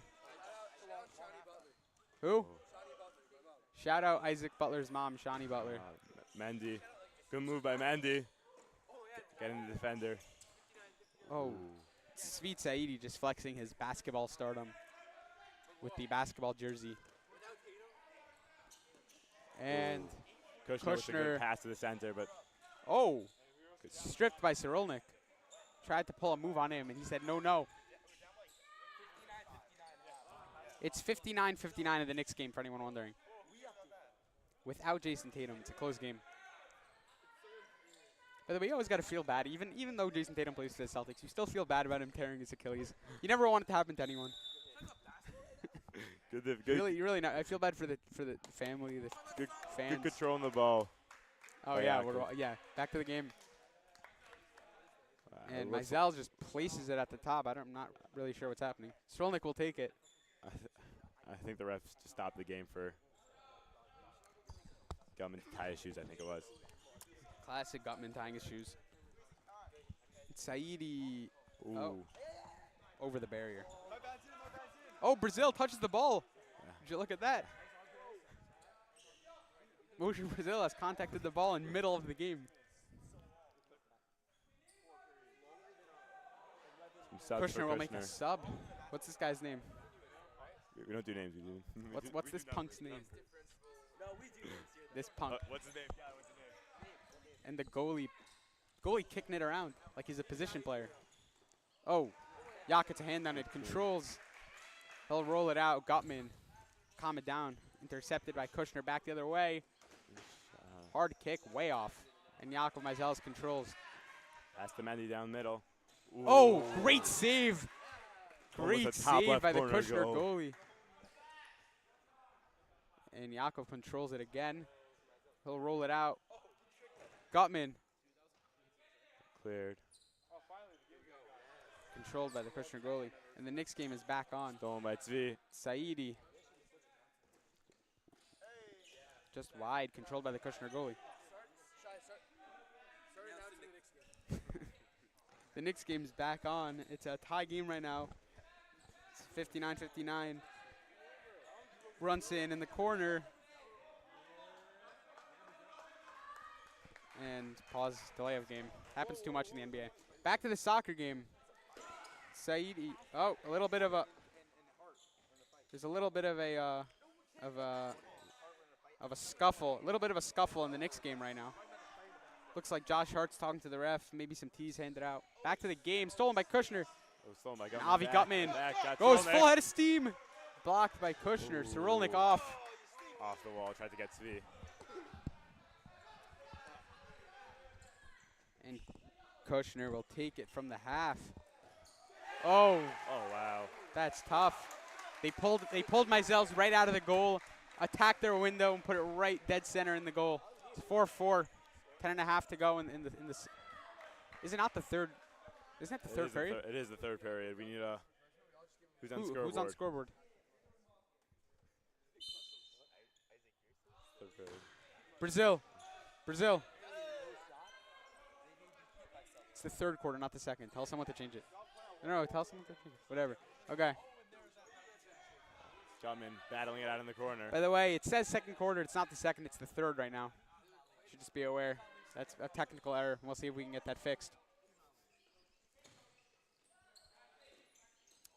Who? Shout out Isaac Butler's mom, Shawnee Butler. Mendy. Good move by Mendy. Getting the defender. Oh, Sweet Saidi just flexing his basketball stardom with the basketball jersey. And Kushner with a Kushner. good pass to the center, but Oh, stripped by Cyrulnik. Tried to pull a move on him, and he said, no, no. It's 59-59 in the Knicks game, for anyone wondering. Without Jason Tatum, it's a close game. By the way, you always got to feel bad. Even though Jason Tatum plays for the Celtics, you still feel bad about him tearing his Achilles. You never want it to happen to anyone. good. You really not. I feel bad for the family, the Good, fans. good controlling the ball. Oh by yeah, Jakob. back to the game. And Looks Mizell just places it at the top. I'm not really sure what's happening. Strolnick will take it. I think the refs just stopped the game for Gutman to tie his shoes, I think it was. Classic Gutman tying his shoes. Saidi Ooh. over the barrier. Oh, Brazil touches the ball. Did you look at that? Motion Brazil has contacted the ball in middle of the game. Some subs for Kushner will make a Kushner. sub. What's this guy's name? We don't do names, we do. What's this punk's name? This punk. What's his name? Yeah, what's his name? And the goalie kicking it around like he's a position player. Oh, Yak gets a hand on it, controls. He'll roll it out. Gutman, calm it down. Intercepted by Kushner, back the other way. Hard kick, way off. And Yakov Mizell's controls. Pass to Mendy down middle. Ooh. Oh, great save. Almost Great a top save left by the corner Kushner goal. goalie. And Yakov controls it again. He'll roll it out. Gutman. Cleared. Controlled by the Kushner goalie. And the Knicks game is back on. Stolen by Tzvi. Saidi. Just wide, controlled by the Kushner goalie. The Knicks game's back on. It's a tie game right now. It's 59-59. Brunson in the corner. And pause, delay of game. Happens too much in the NBA. Back to the soccer game. Saidi. Oh, a little bit of a. There's a little bit of a scuffle. A little bit of a scuffle in the Knicks game right now. Looks like Josh Hart's talking to the ref. Maybe some tees handed out. Back to the game. Stolen by Kushner. Oh, stolen by Gutman. Avi Back, Gutman back, got goes Cyrulnik. full head of steam. Blocked by Kushner. Ooh. Cyrulnik off. Off the wall, tried to get Tzvi. And Kushner will take it from the half. Oh, Oh, wow. that's tough. They pulled Mizell's right out of the goal, attacked their window, and put it right dead center in the goal. It's 4-4. 10.5 to go in the. Is it not the third? Isn't it the third period? It is the third period. We need a. Who's on scoreboard? Who's on scoreboard? Third period. Brazil. It's the third quarter, not the second. Tell someone to change it. No, tell someone to change it. Whatever. Okay. Gutman battling it out in the corner. By the way, it says second quarter. It's not the second. It's the third right now. Should just be aware. That's a technical error. We'll see if we can get that fixed.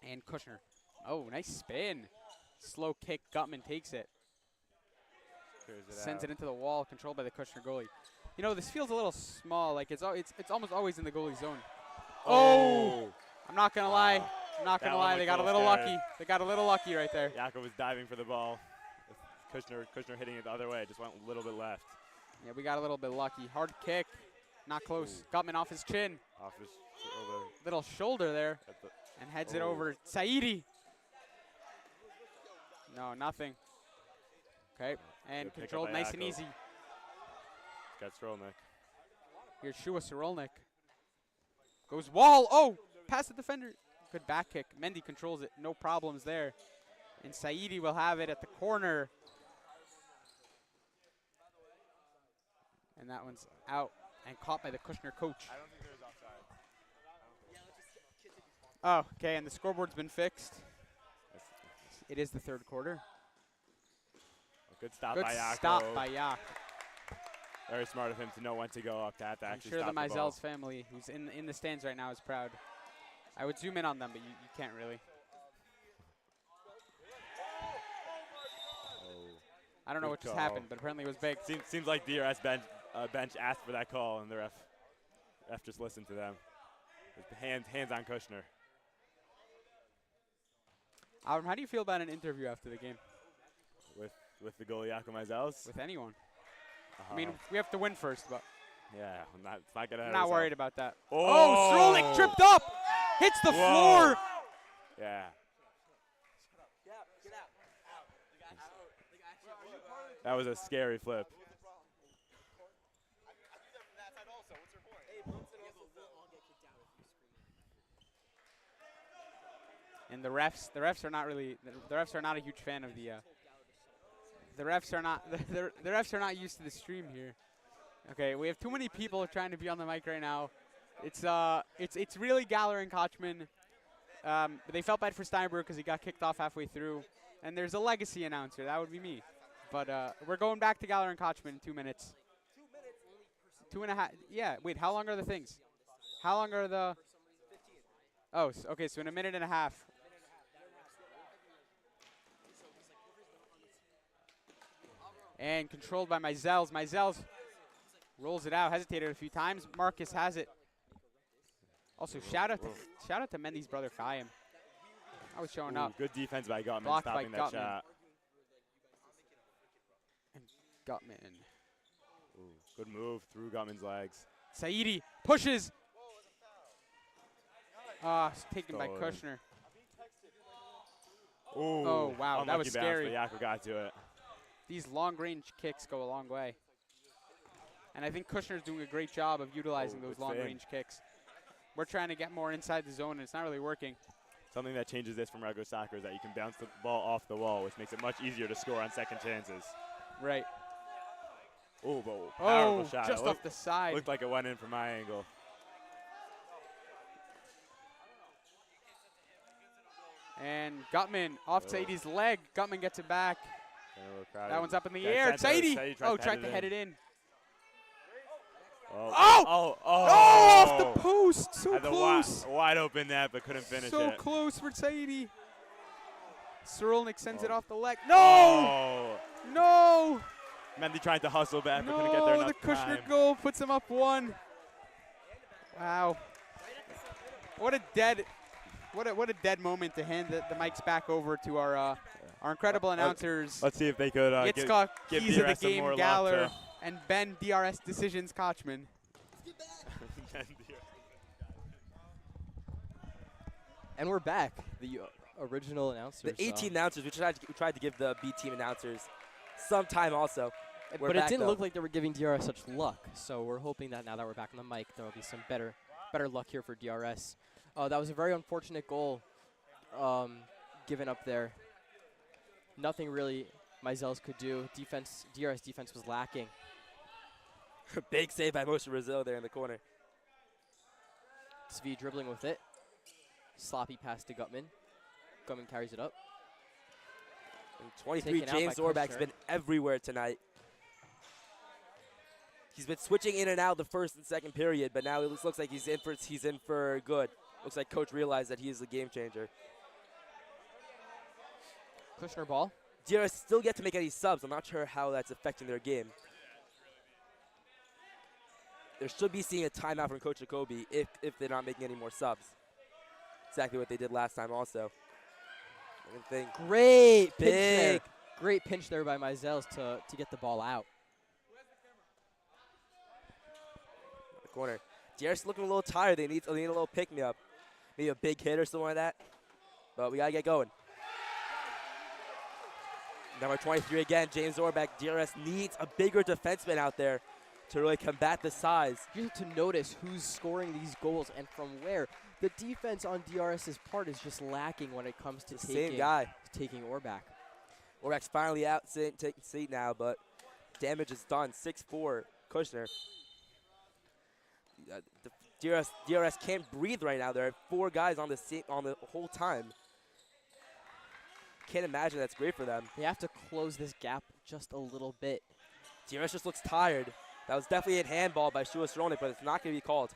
And Kushner. Oh, nice spin. Slow kick. Gutman takes it. Clears it Sends out. it into the wall. Controlled by the Kushner goalie. You know, this feels a little small. Like it's almost always in the goalie zone. Oh! I'm not gonna lie. I'm not gonna That one lie. They looked got a a little little lucky. scary. They got a little lucky right there. Jakob was diving for the ball. Kushner hitting it the other way. Just went a little bit left. Yeah, we got a little bit lucky. Hard kick. Not close. Gutman off his chin. Off his shoulder. Little shoulder there. At the, And heads it Oh. over. Saidi. No, nothing. Okay. And Good pick up controlled by nice and Jakob. easy. got Cyrulnik. Here's Shua Cyrulnik. Goes wall. Oh! Past the defender. Good back kick. Mendy controls it. No problems there. And Saidi will have it at the corner. And that one's out and caught by the Kushner coach. I don't think there's offside. Oh, okay, and the scoreboard's been fixed. It is the third quarter. A good stop Good by Jakob. stop by Yak. Very smart of him to know when to go up to have to I'm actually sure the stop the ball. Mizell's family, who's in the stands right now, is proud. I would zoom in on them, but you can't really. I don't know Good what just call. happened, but apparently it was big. Seems like DRS bench asked for that call, and the ref just listened to them. Hands on Kushner. How do you feel about an interview after the game? With the goalie Jakob Mizels? With anyone? I mean, we have to win first, but yeah, it's not gonna. I'm not worried about that. Oh, Strolnik tripped up, hits the floor. Yeah. That was a scary flip. And the refs are not really. The refs are not a huge fan of the. The refs are not. The refs are not used to the stream here. Okay, we have too many people trying to be on the mic right now. It's really Galler and Kochman. They felt bad for Steinberg because he got kicked off halfway through. And there's a legacy announcer. That would be me. But we're going back to Galler and Kochman in 2 minutes. 2.5. Yeah. Wait. How long are the things? How long are the? Oh. Okay. So in a minute and a half. And controlled by Mizels. Mizels rolls it out, hesitated a few times. Marcus has it. Also, shout out to Mendy's brother Chaim. I was showing up. Good defense by Gutman, Blocked stopping by that Gutman. shot. And Gutman. Good move through Gutman's legs. Saidi pushes. Taken by Stolen. Kushner. Ooh, Oh, wow, that was unlucky bounce, scary. but Jakob got to it. These long-range kicks go a long way. And I think Kushner's doing a great job of utilizing those good thing. long-range kicks. We're trying to get more inside the zone, and it's not really working. Something that changes this from regular soccer is that you can bounce the ball off the wall, which makes it much easier to score on second chances. Right. Ooh, but powerful shot. Just It off the side. Looked like it went in from my angle. And Gutman off Saidi's leg. Gutman gets it back. That one's up in the Yeah, air. center. Saidi. Saidi Oh, tried tried to head it in. Oh, off the post. So Had the close. wide open net, but couldn't finish So it. close for Saidi. Cyrilnik sends it Oh. off the leg. No! Oh. No! Mendy trying to hustle back, but couldn't get there No, enough the Kushner time. goal puts him up 1. Wow. What a dead moment to hand the mics back over to our incredible announcers. Let's see if they could Yitzchak, give keys of the DRS some game, more Galler, luck. and Ben DRS Decisions Kochman. And we're back. The original announcers. The 18 announcers, we tried to give the B team announcers some time also. We're But it back, didn't though. look like they were giving DRS such luck. So we're hoping that now that we're back on the mic, there will be some better luck here for DRS. That was a very unfortunate goal given up there. Nothing really Mizels could do. DRS defense was lacking. Big save by Moshe Brazil there in the corner. Svi dribbling with it. Sloppy pass to Gutman. Gutman carries it up. And 23, Taken out James by Orbach's Kushner. been everywhere tonight. He's been switching in and out the first and second period, but now it looks like he's in for good. Looks like coach realized that he is the game changer. Kushner ball. DRS still get to make any subs. I'm not sure how that's affecting their game. They should be seeing a timeout from Coach Jacoby if they're not making any more subs. Exactly what they did last time also. I think Great pinch there. big. Great pinch there by Mizels to get the ball out. The corner. DRS looking a little tired. They need a little pick-me-up. Maybe a big hit or something like that. But we got to get going. Number 23 again, James Orbach. DRS needs a bigger defenseman out there to really combat the size. You have to notice who's scoring these goals and from where. The defense on DRS's part is just lacking when it comes to Same guy. taking Orbach. Orbach's finally out, taking seat now, but damage is done. 6'4", Kushner. The DRS can't breathe right now. There are 4 guys on the whole time. Can't imagine that's great for them. They have to close this gap just a little bit. DRS just looks tired. That was definitely a handball by Shua Stronik, but it's not going to be called.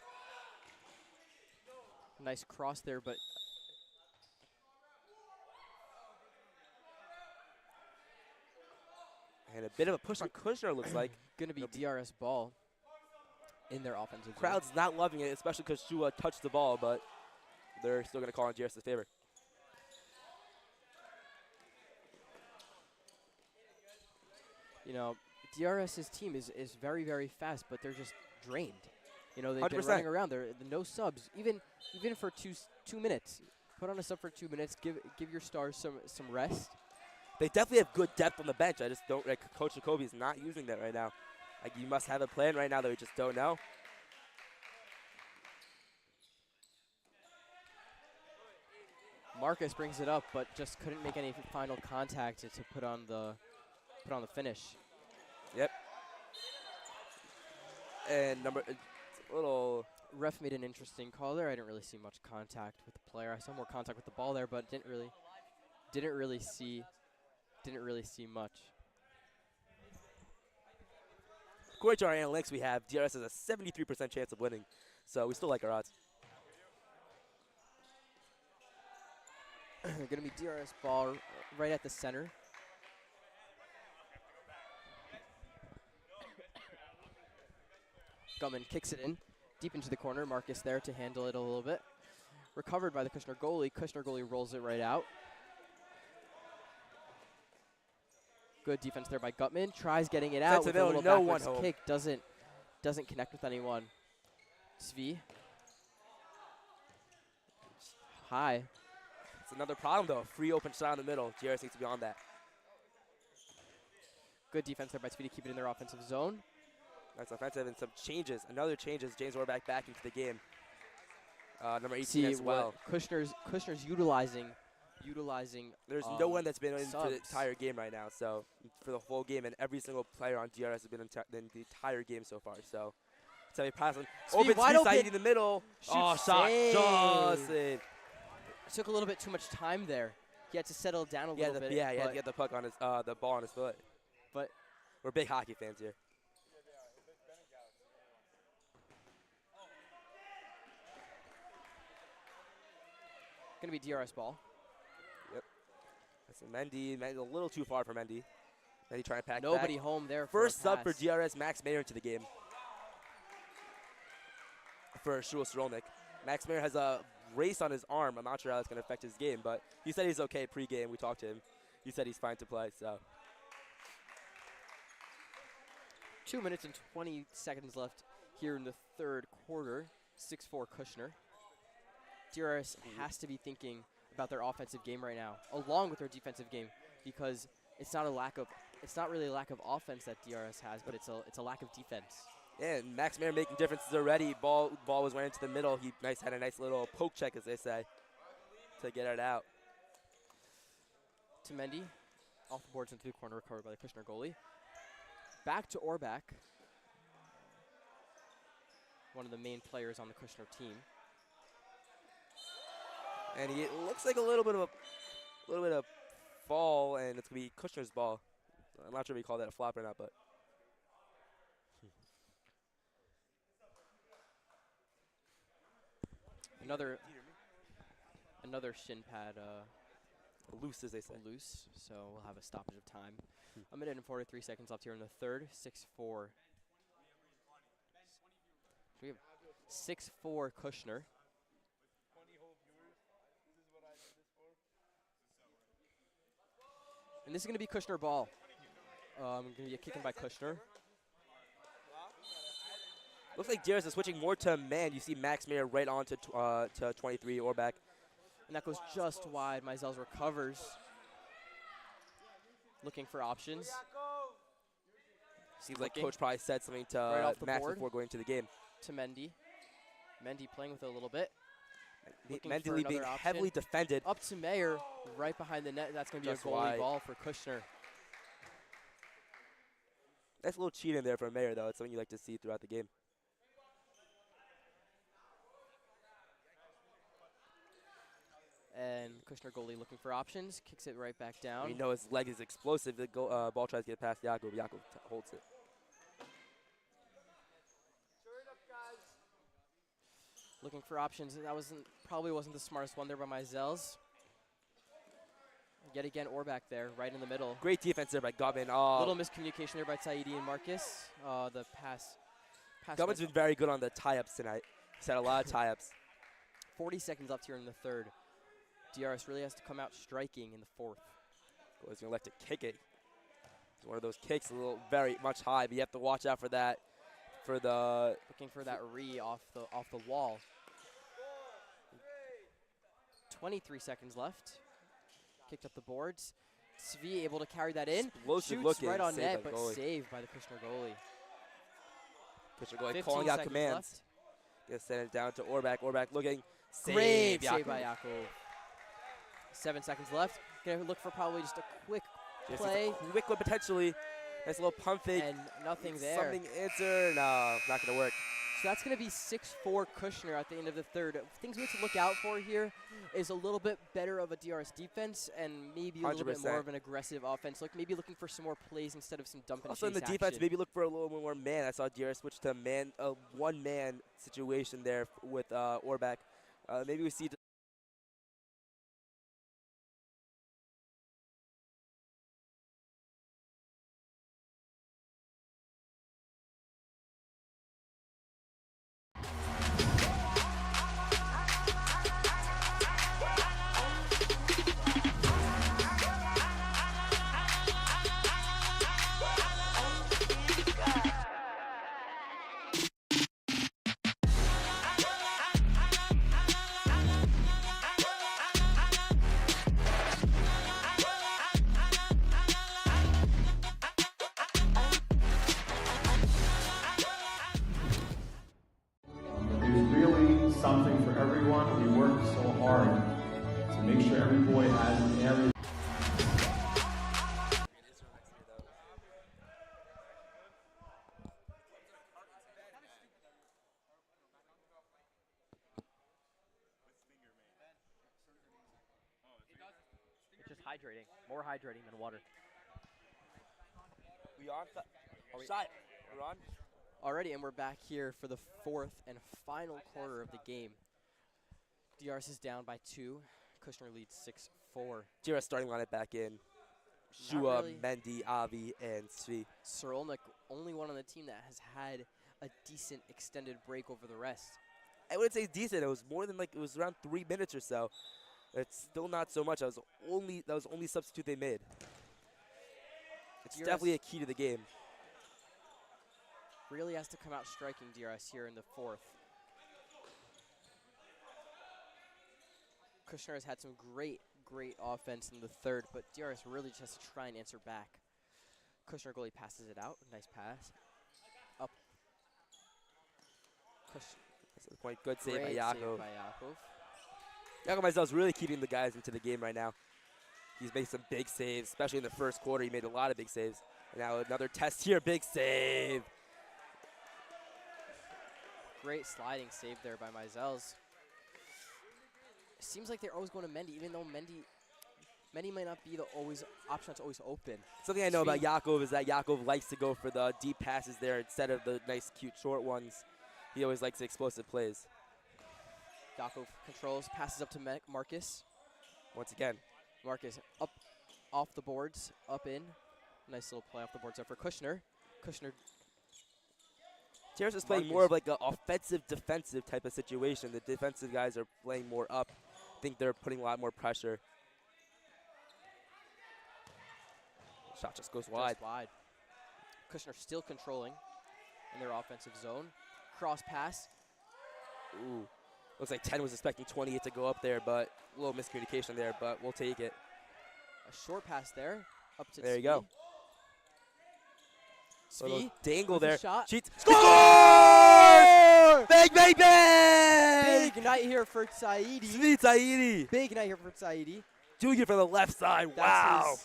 Nice cross there, but And a bit of a push on Kushner, looks like. going to be DRS ball in their offensive zone. Crowd's not loving it, especially because Shua touched the ball, but they're still going to call in DRS's favor. You know, DRS's team is very, very fast, but they're just drained. You know, they've been 100%. running around. They're no subs, even for 2 minutes. Put on a sub for 2 minutes. Give your stars some rest. They definitely have good depth on the bench. I just don't, like, Coach Jacoby is not using that right now. Like, you must have a plan right now that we just don't know. Marcus brings it up, but just couldn't make any final contact to put on the finish. Yep. And it's a little. Ref made an interesting call there. I didn't really see much contact with the player. I saw more contact with the ball there, but didn't really see much. According to our analytics, we have DRS has a 73% chance of winning, so we still like our odds. Going to be DRS ball right at the center. Gutman kicks it in deep into the corner. Marcus there to handle it a little bit. Recovered by the Kushner goalie. Kushner goalie rolls it right out. Good defense there by Gutman. Tries getting it out with a little backwards kick. Doesn't connect with anyone. Svi. High. It's another problem, though. Free open shot in the middle. DRS needs to be on that. Good defense there by Svi to keep it in their offensive zone. That's offensive and some changes. Another changes. James Orbach back into the game. Number 18 See as well. Kushner's utilizing. There's no one that's been in for the subs. entire game right now. So for the whole game, and every single player on DRS has been in the entire game so far. So he passes. Open wide side open. in the middle. Oh, Shoot, shot. save. Just save. Took a little bit too much time there. He had to settle down a Yeah, little bit. he had to get the puck on his the ball on his foot. But we're big hockey fans here. Gonna be DRS ball. Yep. That's Mendy. Mendy's a little too far for Mendy. Mendy trying to pack Nobody back. home there. First for a sub for pass. DRS, Max Mayer into the game. For Shua Strolnik. Max Mayer has a race on his arm. I'm not sure how that's going to affect his game, but he said he's okay pre-game. We talked to him. He said he's fine to play, so. 2 minutes and 20 seconds left here in the third quarter. 6-4 Kushner. DRS has to be thinking about their offensive game right now, along with their defensive game, because it's not really a lack of offense that DRS has, but it's a lack of defense. Yeah, and Max Mayer making differences already. Ball was right into the middle. He had a nice little poke check, as they say, to get it out. To Mendy, off the boards into the corner, recovered by the Kushner goalie. Back to Orbach, one of the main players on the Kushner team. And it looks like a little bit of fall, and it's gonna be Kushner's ball. I'm not sure if we call that a flop or not, but. Another shin pad Loose, as they say. loose, so we'll have a stoppage of time. A minute and 43 seconds left here in the third. 6-4. We have 6-4 Kushner. And this is going to be Kushner ball. Going to be a kick in by Kushner. Looks like DRS is switching more to man. You see Max Mayer right on to 23 Orbach. And that goes just wide. Mizels recovers. Looking for options. Seems like Looking. Coach probably said something to Right off the Max board. before going into the game. To Mendy. Mendy playing with it a little bit. Looking Mendy for being another option. heavily defended. Up to Mayer, right behind the net. That's going to be a Just goalie wide. ball for Kushner. Nice little cheat in there for Mayer, though. It's something you like to see throughout the game. And Kushner goalie looking for options. Kicks it right back down. We know his leg is explosive. The ball tries to get past Yakov. Yakov holds it. Looking for options. That probably wasn't the smartest one there by Mizels. Yet again, Orbach there, right in the middle. Great defense there by Gutman. Little miscommunication there by Saidi and Marcus. The pass. Gutman's been very good on the tie-ups tonight. He's had a lot of tie-ups. 40 seconds left here in the third. DRS really has to come out striking in the fourth. He's going to elect to kick it. It's one of those kicks, a little very much high, but you have to watch out for that. Looking for that off the wall. 23 seconds left. Kicked up the boards. Svi able to carry that in. Explosive Shoots looking, right on saved net, by the but goalie. saved by the Kushner goalie. Kushner goalie 15 calling out seconds commands. left. Gonna send it down to Orbach. Orbach looking. Great Save save by Yakov. 7 seconds left. Gonna look for probably just a quick play. Quick one potentially. Nice little pump fake. And nothing there. Something answer. No, not gonna work. So that's going to be 6-4 Kushner at the end of the third. Things we have to look out for here is a little bit better of a DRS defense and maybe a little bit more 100%. of an aggressive offense. Maybe looking for some more plays instead of some dump and Also in chase the defense, action. maybe look for a little more man. I saw DRS switch to a one-man situation there with Orbach. Maybe we see. There's really something for everyone. We work so hard to make sure every boy has an area. It's just hydrating. More hydrating than water. We on? Shot. We're on. Alrighty, and we're back here for the fourth and final quarter of the game. DRS is down by 2. Kushner leads 6-4. DRS starting lineup back in. Shua, really. Mendy, Avi, and Svi. Sorolnik, only one on the team that has had a decent extended break over the rest. I wouldn't say decent. It was more than it was around 3 minutes or so. It's still not so much. That was only substitute they made. It's DRS definitely a key to the game. really has to come out striking DRS here in the fourth. Kushner has had some great offense in the third, but DRS really just has to try and answer back. Kushner goalie passes it out. Nice pass. Up. That's the point. Good save by Great Yakov. by Yakov. Yakov myself is really keeping the guys into the game right now. He's made some big saves, especially in the first quarter. He made a lot of big saves. And now another test here. Big save. Great sliding save there by Mizels. Seems like they're always going to Mendy, even though Mendy might not be the option that's always open. Something I know about Yakov is that Yakov likes to go for the deep passes there instead of the nice, cute, short ones. He always likes the explosive plays. Yakov controls, passes up to Marcus. Once again. Marcus up off the boards, up in. Nice little play off the boards there for Kushner. Kushner. Terrace is playing more of like an offensive, defensive type of situation. The defensive guys are playing more up. I think they're putting a lot more pressure. Shot just goes wide. Kushner still controlling in their offensive zone. Cross pass. Ooh. Looks like 10 was expecting 28 to go up there, but a little miscommunication there, but we'll take it. A short pass there. Up to There you Svi. go. Svi. Dangle with a there. shot. Cheats. Score! Bang, bang, bang! Big night here for Saidi. Svi Saidi. Big night here for Saidi. Doing it from the left side. That's Wow.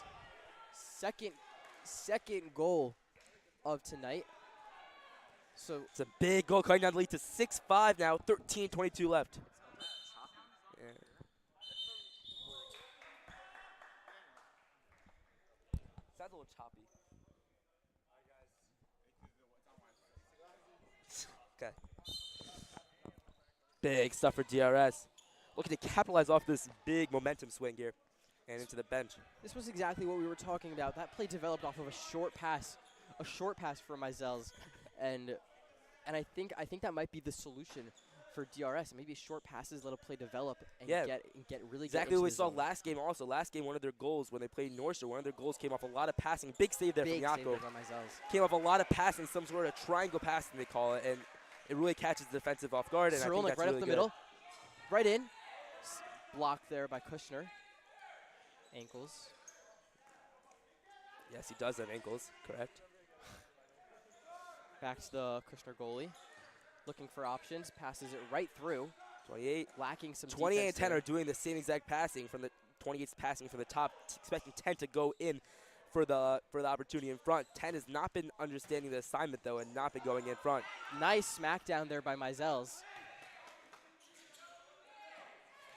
his second goal of tonight. So it's a big goal, cutting down the lead to 6-5 now. 13:22 left. Yeah. Sounds a little choppy. Okay. Big stuff for DRS. Looking to capitalize off this big momentum swing here and into the bench. This was exactly what we were talking about. That play developed off of a short pass for Mizell's, and I think that might be the solution for DRS. Maybe short passes, let a play develop, and get really exactly get what we into the saw zone. last game. Also, last game, one of their goals when they played North Shore, one of their goals came off a lot of passing. Big save there Big from save Yako. there by Mizell's. Came off a lot of passing, some sort of triangle passing they call it, and it really catches the defensive off guard. And I think Cyrilnik that's right really up the good. middle, right in, blocked there by Kushner. Ankles. Yes, he does have ankles. Correct. Back to the Kushner goalie, looking for options, passes it right through. 28. Lacking some 28 and defense 10 there. are doing the same exact passing from the 28's passing from the top, expecting 10 to go in for the opportunity in front. 10 has not been understanding the assignment though and not been going in front. Nice smackdown there by Mizell's.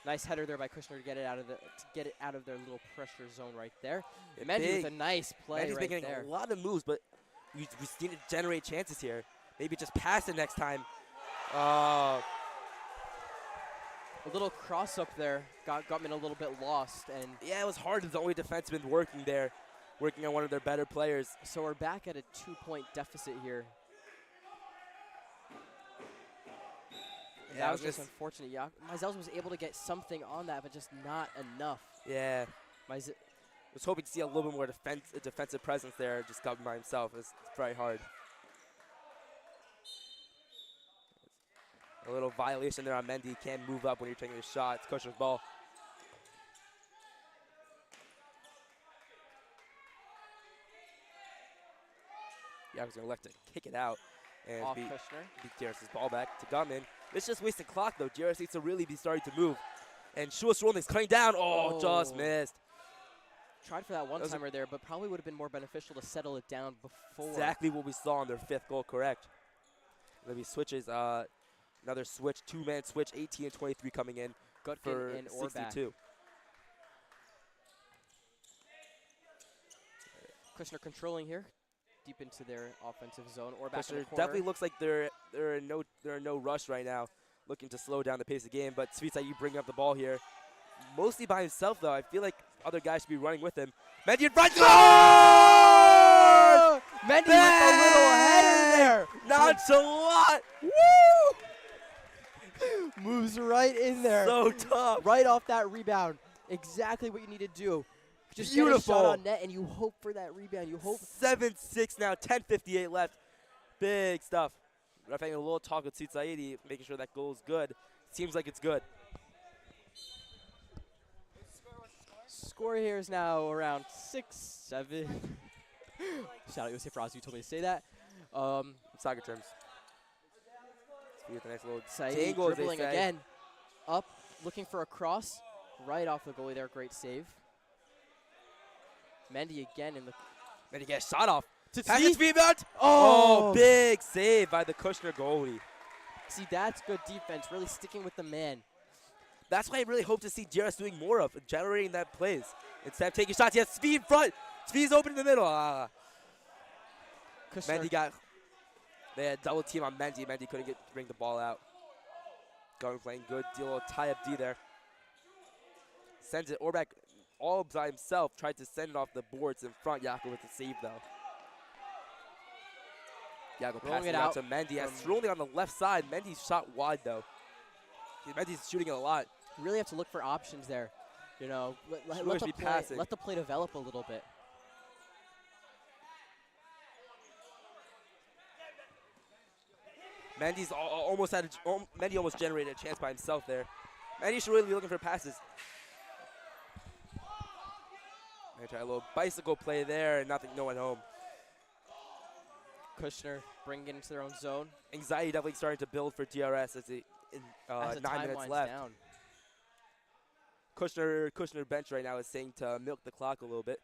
Nice header there by Kushner to get it out of their little pressure zone right there. Mendy with a nice play Mendy's right making there. a lot of moves, but we need to generate chances here. Maybe just pass it next time. A little cross up there got Gutman a little bit lost, and yeah, it was hard. It's the only defenseman working there, working on one of their better players. So we're back at a 2-point deficit here. Yeah, that was just unfortunate. Mizell's was able to get something on that, but just not enough. Yeah. Was hoping to see a little bit more defensive presence there. Just Gutman by himself. It's very hard. A little violation there on Mendy. Can't move up when you're taking a shot. It's Kushner's ball. Yeah, I was going to elect to kick it out and off beat Kushner. DRS's ball back to Gutman. It's just wasting clock, though. DRS needs to really be starting to move. And Schules cutting down. Oh, just missed. Tried for that one-timer there, but probably would have been more beneficial to settle it down before. Exactly what we saw on their fifth goal, correct. Maybe switches. Another switch, two-man switch, 18 and 23 coming in Gutkin for and 62. Kushner controlling here, deep into their offensive zone. Or back in the Kushner corner. definitely looks like they're in no rush right now, looking to slow down the pace of the game. But Svita, you bring up the ball here, mostly by himself though. I feel like other guys should be running with him. Mendy in front. Oh! Mendy with a little header there. Nonchalant. Woo! Moves right in there. So tough. Right off that rebound. Exactly what you need to do. Just Beautiful. get a shot on net, and you hope for that rebound. You hope. 7-6 now, 10:58 left. Big stuff. Ref having a little talk with Seat Saidi, making sure that goal is good. Seems like it's good. Score here is now around 6-7. Shout out Yosef Razu, you told me to say that. Soccer terms. With a nice little Saidi dangle, dribbling again. Up, looking for a cross. Right off the goalie there, great save. Mendy again in the... Mendy gets shot off. Pass it to rebound. Oh, big save by the Kushner goalie. See, that's good defense, really sticking with the man. That's why I really hope to see DRS doing more of, generating that plays. Instead of taking shots, he has speed in front. Speed's open in the middle. Mendy got... They had double team on Mendy. Mendy couldn't bring the ball out. Going playing good. Deal a tie-up D there. Sends it. Orback all by himself. Tried to send it off the boards in front. Yako with the save, though. Yako passing it out to Mendy. Has Strolling on the left side. Mendy's shot wide, though. Mendy's shooting it a lot. You really have to look for options there. You know, let the play develop a little bit. Mendy's Mendy almost generated a chance by himself there. Mendy should really be looking for passes. They try a little bicycle play there, and no one home. Kushner bringing it into their own zone. Anxiety definitely starting to build for DRS as 9 minutes left. Down. Kushner bench right now is saying to milk the clock a little bit.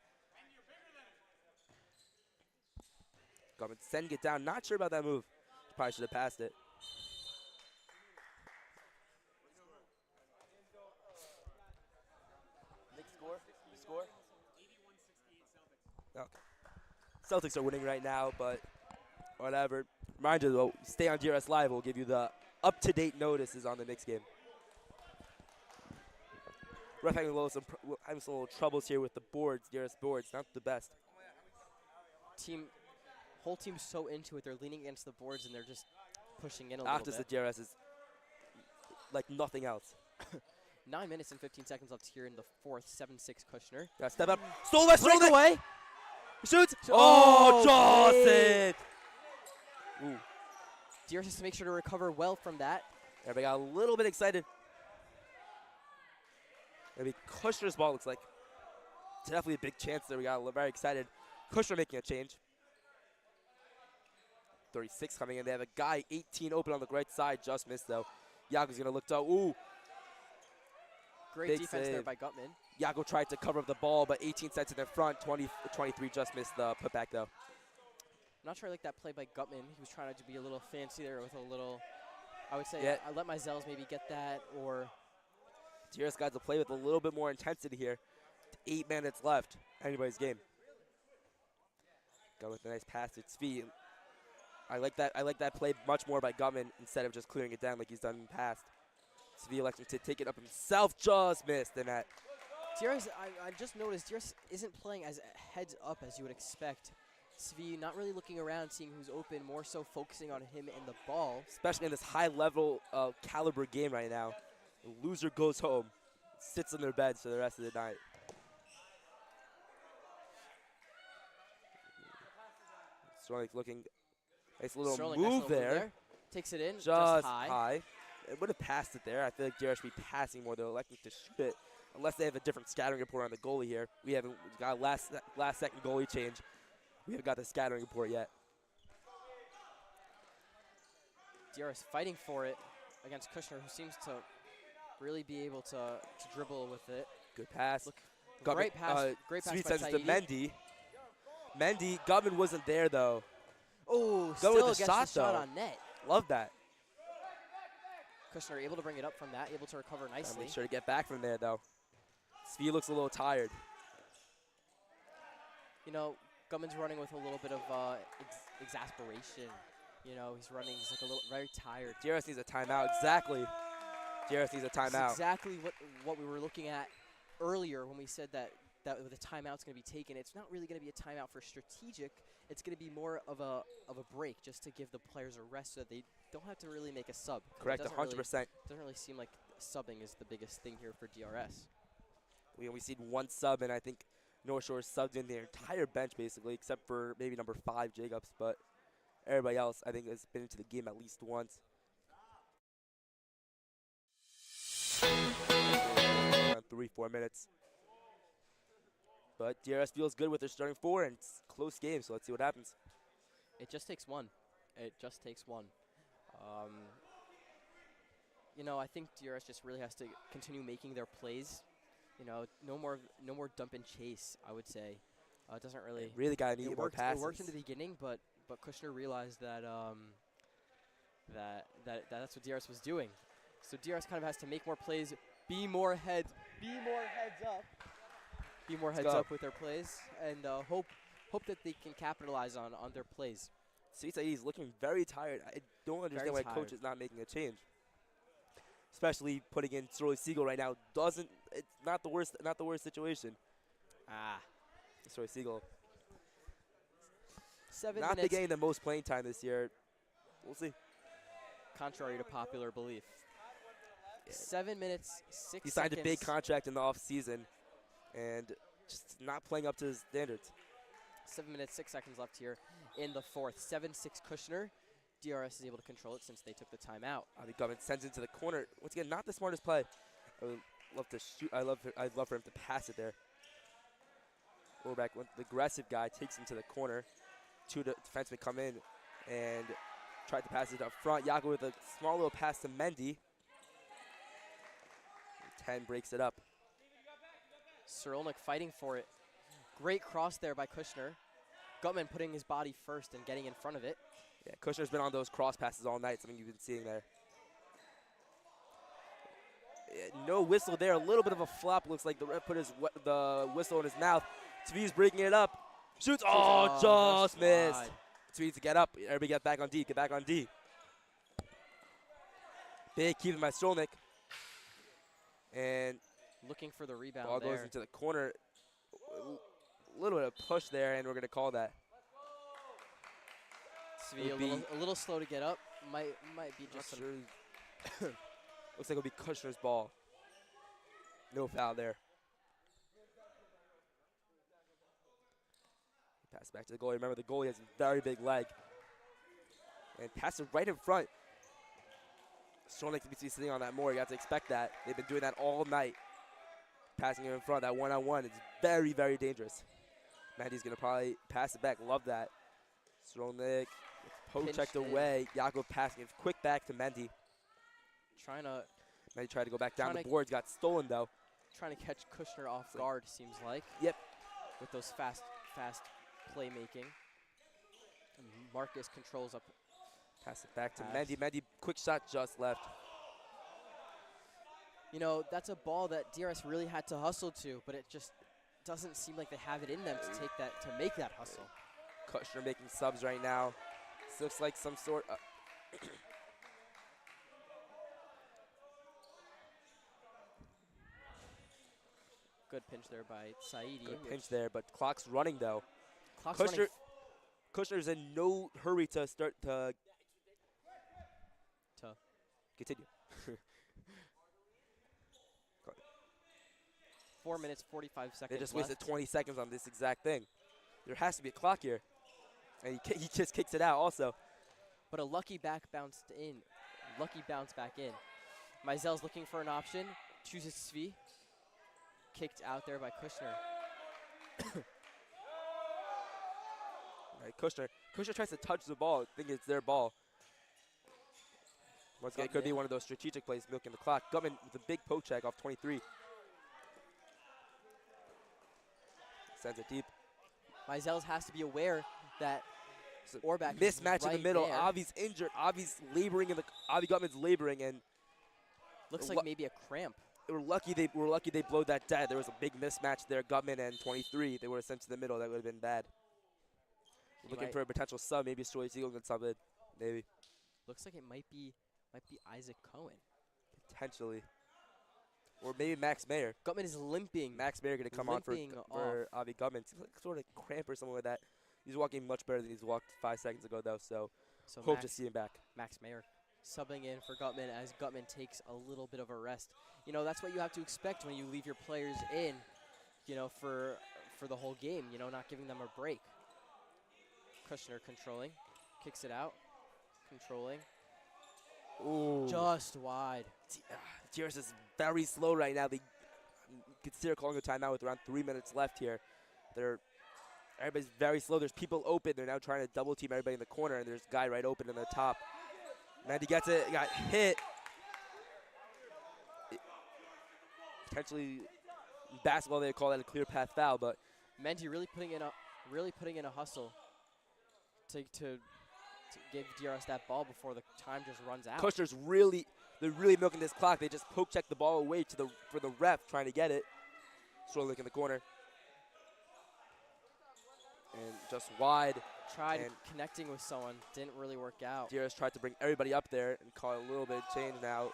Government sending it down. Not sure about that move. Probably should have passed it. Score? Okay. Celtics are winning right now, but whatever. Reminder though, stay on DRS Live. We'll give you the up-to-date notice is on the Knicks game. Ref having some little troubles here with the boards, DRS boards, not the best. Whole team's so into it, they're leaning against the boards and they're just pushing in a little After bit. the DRS is like nothing else. 9 minutes and 15 seconds left here in the fourth. 7-6 Kushner. Gotta step up. Stole that, stole that. Breakaway. Shoots. Oh, Johnson. Ooh. DRS has to make sure to recover well from that. Everybody got a little bit excited. Maybe Kushner's ball looks like. It's definitely a big chance there. We got very excited. Kushner making a change. 36 coming in. They have a guy 18 open on the right side. Just missed though. Yago's gonna look to. Ooh. Great Big defense there save. by Gutman. Yago tried to cover up the ball, but 18 sets in the front. 23 just missed the putback though. I'm not sure I like that play by Gutman. He was trying to be a little fancy there with a little, I would say, Yeah. I let my Zels maybe get that, or DRS guys will play with a little bit more intensity here. 8 minutes left. Anybody's game. Go with a nice pass to Tzvi. I like that play much more by Gutman instead of just clearing it down like he's done in the past. Tzvi electing to take it up himself, just missed the net. DRS, I just noticed DRS isn't playing as heads up as you would expect. Tzvi not really looking around, seeing who's open, more so focusing on him and the ball. Especially in this high level caliber game right now. The loser goes home, sits in their beds for the rest of the night. Strolnik looking, nice little Sterling, move, nice little there. Takes it in, Just high. high. It would have passed it there. I feel like DRS should be passing more. They're electing to shoot it. Unless they have a different scattering report on the goalie here. We haven't got last second goalie change. We haven't got the scattering report yet. DRS fighting for it against Kushner, who seems to really be able to dribble with it. Good pass. Look, Gutman, great pass. Great pass Sweet by sends it to Saidi. Mendy. Gutman wasn't there though. Oh, Go still with the gets shot, the shot though. on net. Love that. Kushner able to bring it up from that, able to recover Gotta nicely. make sure to get back from there though. Svi looks a little tired. You know, Gutman's running with a little bit of exasperation. You know, he's like a little very tired. DRS needs a timeout. Exactly. DRS needs a That's timeout. exactly what we were looking at earlier when we said that the timeout's going to be taken. It's not really going to be a timeout for strategic. It's going to be more of a break just to give the players a rest so that they don't have to really make a sub. Correct, 100%. Doesn't really seem like subbing is the biggest thing here for DRS. We only seen one sub, and I think North Shore subbed in their entire bench basically, except for maybe number 5, Jacobs. But everybody else, I think, has been into the game at least once. Around 3-4 minutes. But DRS feels good with their starting 4, and it's a close game, so let's see what happens. It just takes one. It just takes one. You know, I think DRS just really has to continue making their plays. You know, no more dump and chase, I would say. It doesn't really. Really got to need more passes. It worked in the beginning, but Kushner realized that that's what DRS was doing. So DRS kind of has to make more plays, be more heads up with their plays, and hope that they can capitalize on their plays. Saidi's looking very tired. I don't understand why coach is not making a change. Especially putting in Sterling Siegel right now it's not the worst situation. Sterling Siegel. 7 not minutes. getting the most playing time this year. We'll see. Contrary to popular belief. Yeah. 7 minutes, 6 seconds. He signed a big contract in the off season and just not playing up to his standards. 7 minutes, 6 seconds left here in the fourth. 7-6 Kushner. DRS is able to control it since they took the timeout. I think Gutman sends it to the corner. Once again, not the smartest play. I would love to shoot. I'd love for him to pass it there. Quarterback, the aggressive guy, takes him to the corner. 2 defensemen come in and try to pass it up front. Yago with a small little pass to Mendy. 10 breaks it up. Cerulnik fighting for it. Great cross there by Kushner. Gutman putting his body first and getting in front of it. Yeah, Kushner's been on those cross passes all night, something you've been seeing there. Yeah, no whistle there, a little bit of a flop. Looks like the ref put the whistle in his mouth. Tvee's breaking it up. Shoots, just missed. Tvee to get up, everybody get back on D, Big keeping by Strolnick. And Looking for the rebound ball there. goes into the corner. A little bit of push there, and we're going to call that. Svi a little slow to get up. Might be Not just some sure. Looks like it'll be Kushner's ball. No foul there. Pass back to the goalie. Remember, the goalie has a very big leg. And pass it right in front. Strolnick to be sitting on that more. You have to expect that. They've been doing that all night. Passing it in front, that one-on-one. It's very, very dangerous. Mandy's going to probably pass it back. Love that. Strolnick, poke checked away. Yakov passing it quick back to Mendy. Mendy tried to go back down the boards. Got stolen, though. Trying to catch Kushner off guard, seems like. Yep. With those fast playmaking. And Marcus controls up. Pass it back to Mendy. Mendy, quick shot just left. You know, that's a ball that DRS really had to hustle to, but it just doesn't seem like they have it in them to make that hustle. Kushner making subs right now. This looks like some sort of good pinch there by Saidi. good pinch there, but clock's running though. Clock's Kushner's in no hurry to start to continue. 4 minutes, 45 seconds They just left. wasted 20 seconds on this exact thing. There has to be a clock here. And he just kicks it out also. But a lucky bounce back in. Meisel's looking for an option. Chooses Svi. Kicked out there by Kushner. Right, Kushner tries to touch the ball, thinking it's their ball. Once again, it could be one of those strategic plays milking the clock. Gutman with a big poke check off 23. Sends it deep. Meisels has to be aware that Orbach mismatch is right in the middle. there. Avi's injured. Avi's laboring Avi Gutman's laboring, and looks like maybe a cramp. We're lucky they blowed that dead. There was a big mismatch there. Gutman and 23. They would have sent to the middle. That would have been bad. Looking for a potential sub. Maybe Troy Siegel can sub it. Maybe. Looks like it might be Isaac Cohen. Potentially. Or maybe Max Mayer. Gutman is limping. Max Mayer going to come on for Avi Gutman. Seems like sort of cramp or something like that. He's walking much better than he's walked 5 seconds ago, though, so hope to see him back. Max Mayer subbing in for Gutman as Gutman takes a little bit of a rest. You know, that's what you have to expect when you leave your players in, you know, for the whole game, you know, not giving them a break. Kushner controlling. Kicks it out. Controlling. Ooh. Just wide. DRS is very slow right now. They consider calling a timeout with around 3 minutes left here. Everybody's very slow. There's people open. They're now trying to double team everybody in the corner, and there's a guy right open in the top. Mandy gets it. Got hit. Potentially, in basketball they call that a clear path foul, but Mendy really putting in a hustle to give DRS that ball before the time just runs out. Kushner's they're really milking this clock. They just poke check the ball away for the ref trying to get it. Strolnick in the corner. And just wide. Tried connecting with someone, didn't really work out. DRS tried to bring everybody up there and call a little bit of change now.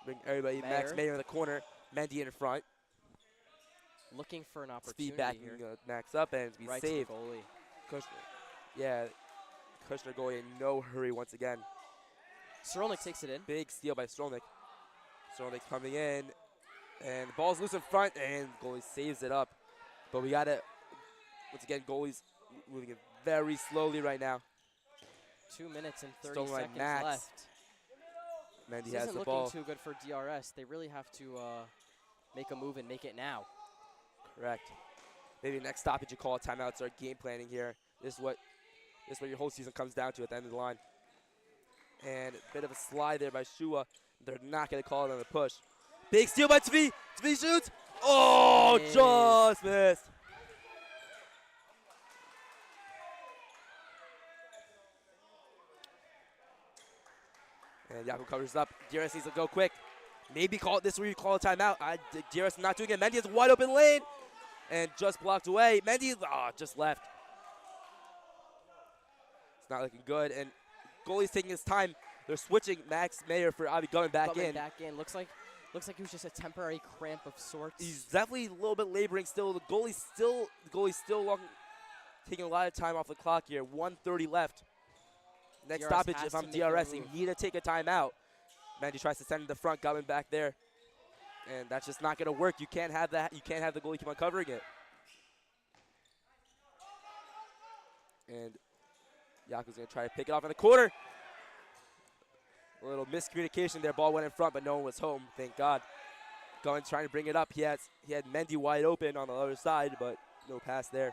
Bring everybody. Mayer. Max Mayer in the corner. Mendy in front. Looking for an opportunity Speed backing here. Max up and be Right saved. to the goalie. Kushner. Yeah. Kushner goalie in no hurry once again. Strolnick takes it in. Big steal by Strolnick. Strolnick coming in. And the ball's loose in front, and goalie saves it up. But we got it. Once again, goalie's moving it very slowly right now. 2 minutes and 30 Stolen by seconds Max. left. Mendy This has isn't the looking ball. too good for DRS. They really have to make a move and make it now. Correct. Maybe next stoppage you call a timeout, start game planning here. This is what your whole season comes down to at the end of the line. And a bit of a slide there by Shua. They're not going to call it on the push. Big steal by Tvi. Tvi shoots. Oh, just missed. And Yaku covers up. DRS needs to go quick. Maybe call it this where you call a timeout. DRS not doing it. Mendy has a wide open lane. And just blocked away. Mendy, just left. It's not looking good. And goalie's taking his time. They're switching Max Mayer for Avi Gutman back in. Looks like it was just a temporary cramp of sorts. He's definitely a little bit laboring still. The goalie's still taking a lot of time off the clock here. 1:30 left. Next DRS stoppage, has if to I'm make a DRS, you move. need to take a timeout. Mandy tries to send in the front, Gutman back there. And that's just not going to work. You can't have that. You can't have the goalie keep on covering it. And Yako's going to try to pick it off in the corner. A little miscommunication there. Ball went in front, but no one was home. Thank God. Gutman trying to bring it up. He had Mendy wide open on the other side, but no pass there.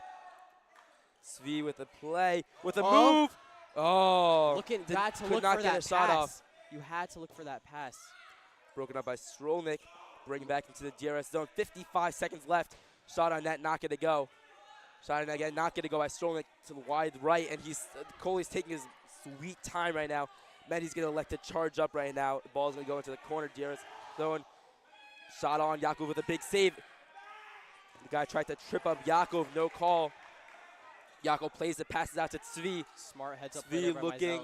Svi with the play, with a move. Oh, Could not get that a shot pass. off. You had to look for that pass. Broken up by Strolnick. Bringing back into the DRS zone. 55 seconds left. Shot on net, not going to go. Shot on net again, not going to go by Strolnick to the wide right, and Coley's taking his sweet time right now. Mendy's going to elect to charge up right now. The ball's going to go into the corner. DRS zone. Shot on. Yakov with a big save. The guy tried to trip up Yakov. No call. Yakov plays it, passes out to Svi. Smart heads up. Svi looking.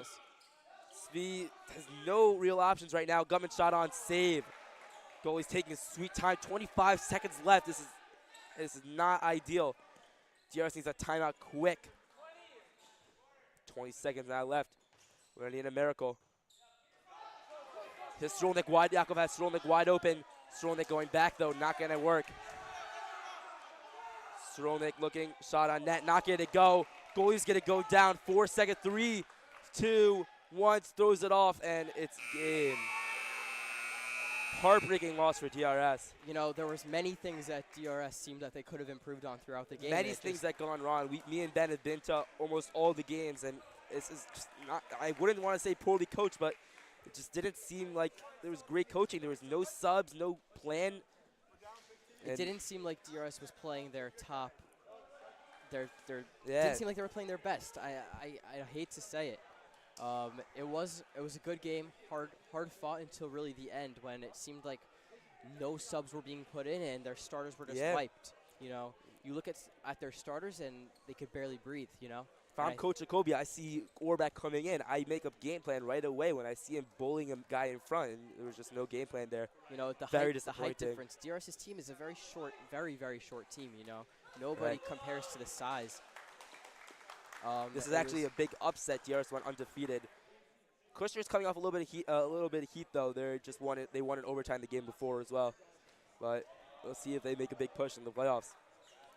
Svi has no real options right now. Gutman shot on, save. Goalie's taking his sweet time. 25 seconds left. This is not ideal. DRS needs a timeout quick. 20 seconds now left. We're gonna need a miracle. Here's Strolnick wide. Yakov has Strolnick wide open. Strolnick going back though, not gonna work. Strolnick looking, shot on net, not gonna go. Goalie's gonna go down. 4 seconds. 3, 2, 1. Throws it off, and it's game. Heartbreaking loss for DRS. You know, there was many things that DRS seemed that they could have improved on throughout the game. Many things that gone wrong. Me and Ben have been to almost all the games, and it's just not. I wouldn't want to say poorly coached, but it just didn't seem like there was great coaching. There was no subs, no plan. It didn't seem like DRS was playing their top. It Yeah. didn't seem like they were playing their best. I hate to say it. It was a good game, hard fought until really the end when it seemed like no subs were being put in and their starters were just wiped. You know, you look at their starters and they could barely breathe. You know. If I'm Coach Jacoby, I see Orback coming in. I make a game plan right away when I see him bullying a guy in front, and there was just no game plan there. You know, the height difference. DRS's team is a very short, very, very short team, you know. Nobody compares to the size. This is actually a big upset. DRS went undefeated. Kushner's coming off a little bit of heat, though. They won in overtime the game before as well. But we'll see if they make a big push in the playoffs.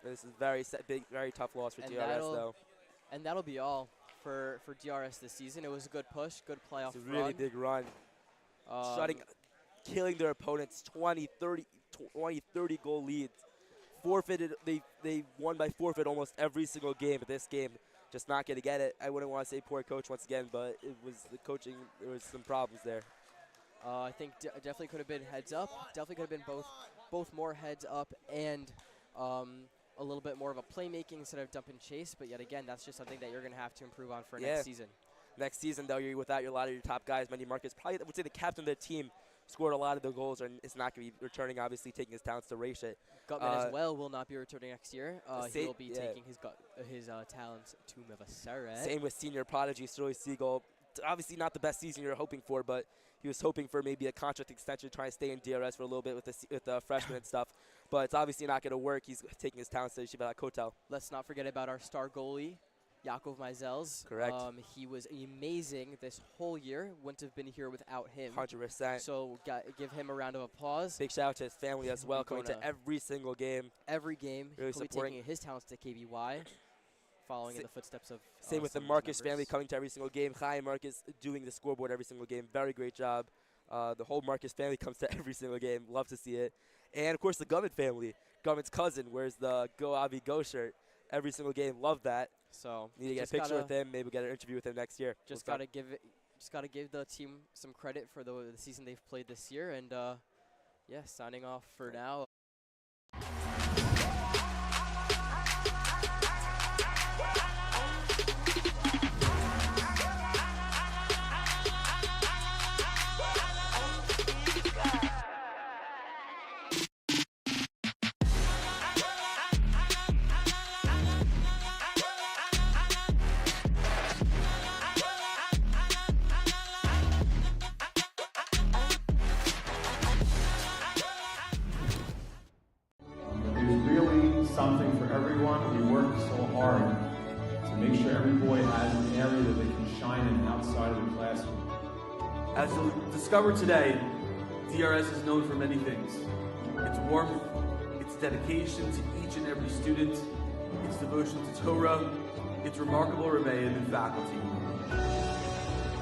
This is very tough loss for DRS, though. And that'll be all for DRS this season. It was a good push, good playoff run. It's a really big run. Killing their opponents, 20, 30 goal leads. Forfeited, they won by forfeit almost every single game, but this game, just not going to get it. I wouldn't want to say poor coach once again, but it was the coaching, there was some problems there. I think definitely could have been heads up. Definitely could have been both more heads up and a little bit more of a playmaking instead of dump and chase. But yet again, that's just something that you're going to have to improve on for next season. Next season, though, you're without a lot of your top guys. Mendy Marcus, probably I would say the captain of the team, scored a lot of the goals, and it's not going to be returning, obviously, taking his talents to race it. Gutman as well will not be returning next year. He'll be taking his talents to Mavaseret. Same with senior prodigy Sterling Siegel. Obviously not the best season you're hoping for, but he was hoping for maybe a contract extension, trying to stay in DRS for a little bit with the freshmen and stuff. But it's obviously not going to work. He's taking his talents to Shiva Kotel. Let's not forget about our star goalie, Yakov Meisels. Correct. He was amazing this whole year. Wouldn't have been here without him. 100%. So give him a round of applause. Big shout out to his family as well, coming to every single game. Every game. Really He'll be taking his talents to KBY, following in the footsteps of same with the Marcus family coming to every single game. Chaim Marcus doing the scoreboard every single game. Very great job. The whole Marcus family comes to every single game. Love to see it. And, of course, the Gutman family. Gutman's cousin wears the Go Avi Go shirt every single game. Love that. So need to get a picture with him. Maybe we'll get an interview with him next year. Just gotta give the team some credit for the season they've played this year. And yeah, signing off for now. sure every boy has an area that they can shine in outside of the classroom. As you'll discover today, DRS is known for many things. Its warmth, its dedication to each and every student, its devotion to Torah, its remarkable rebbeim and faculty.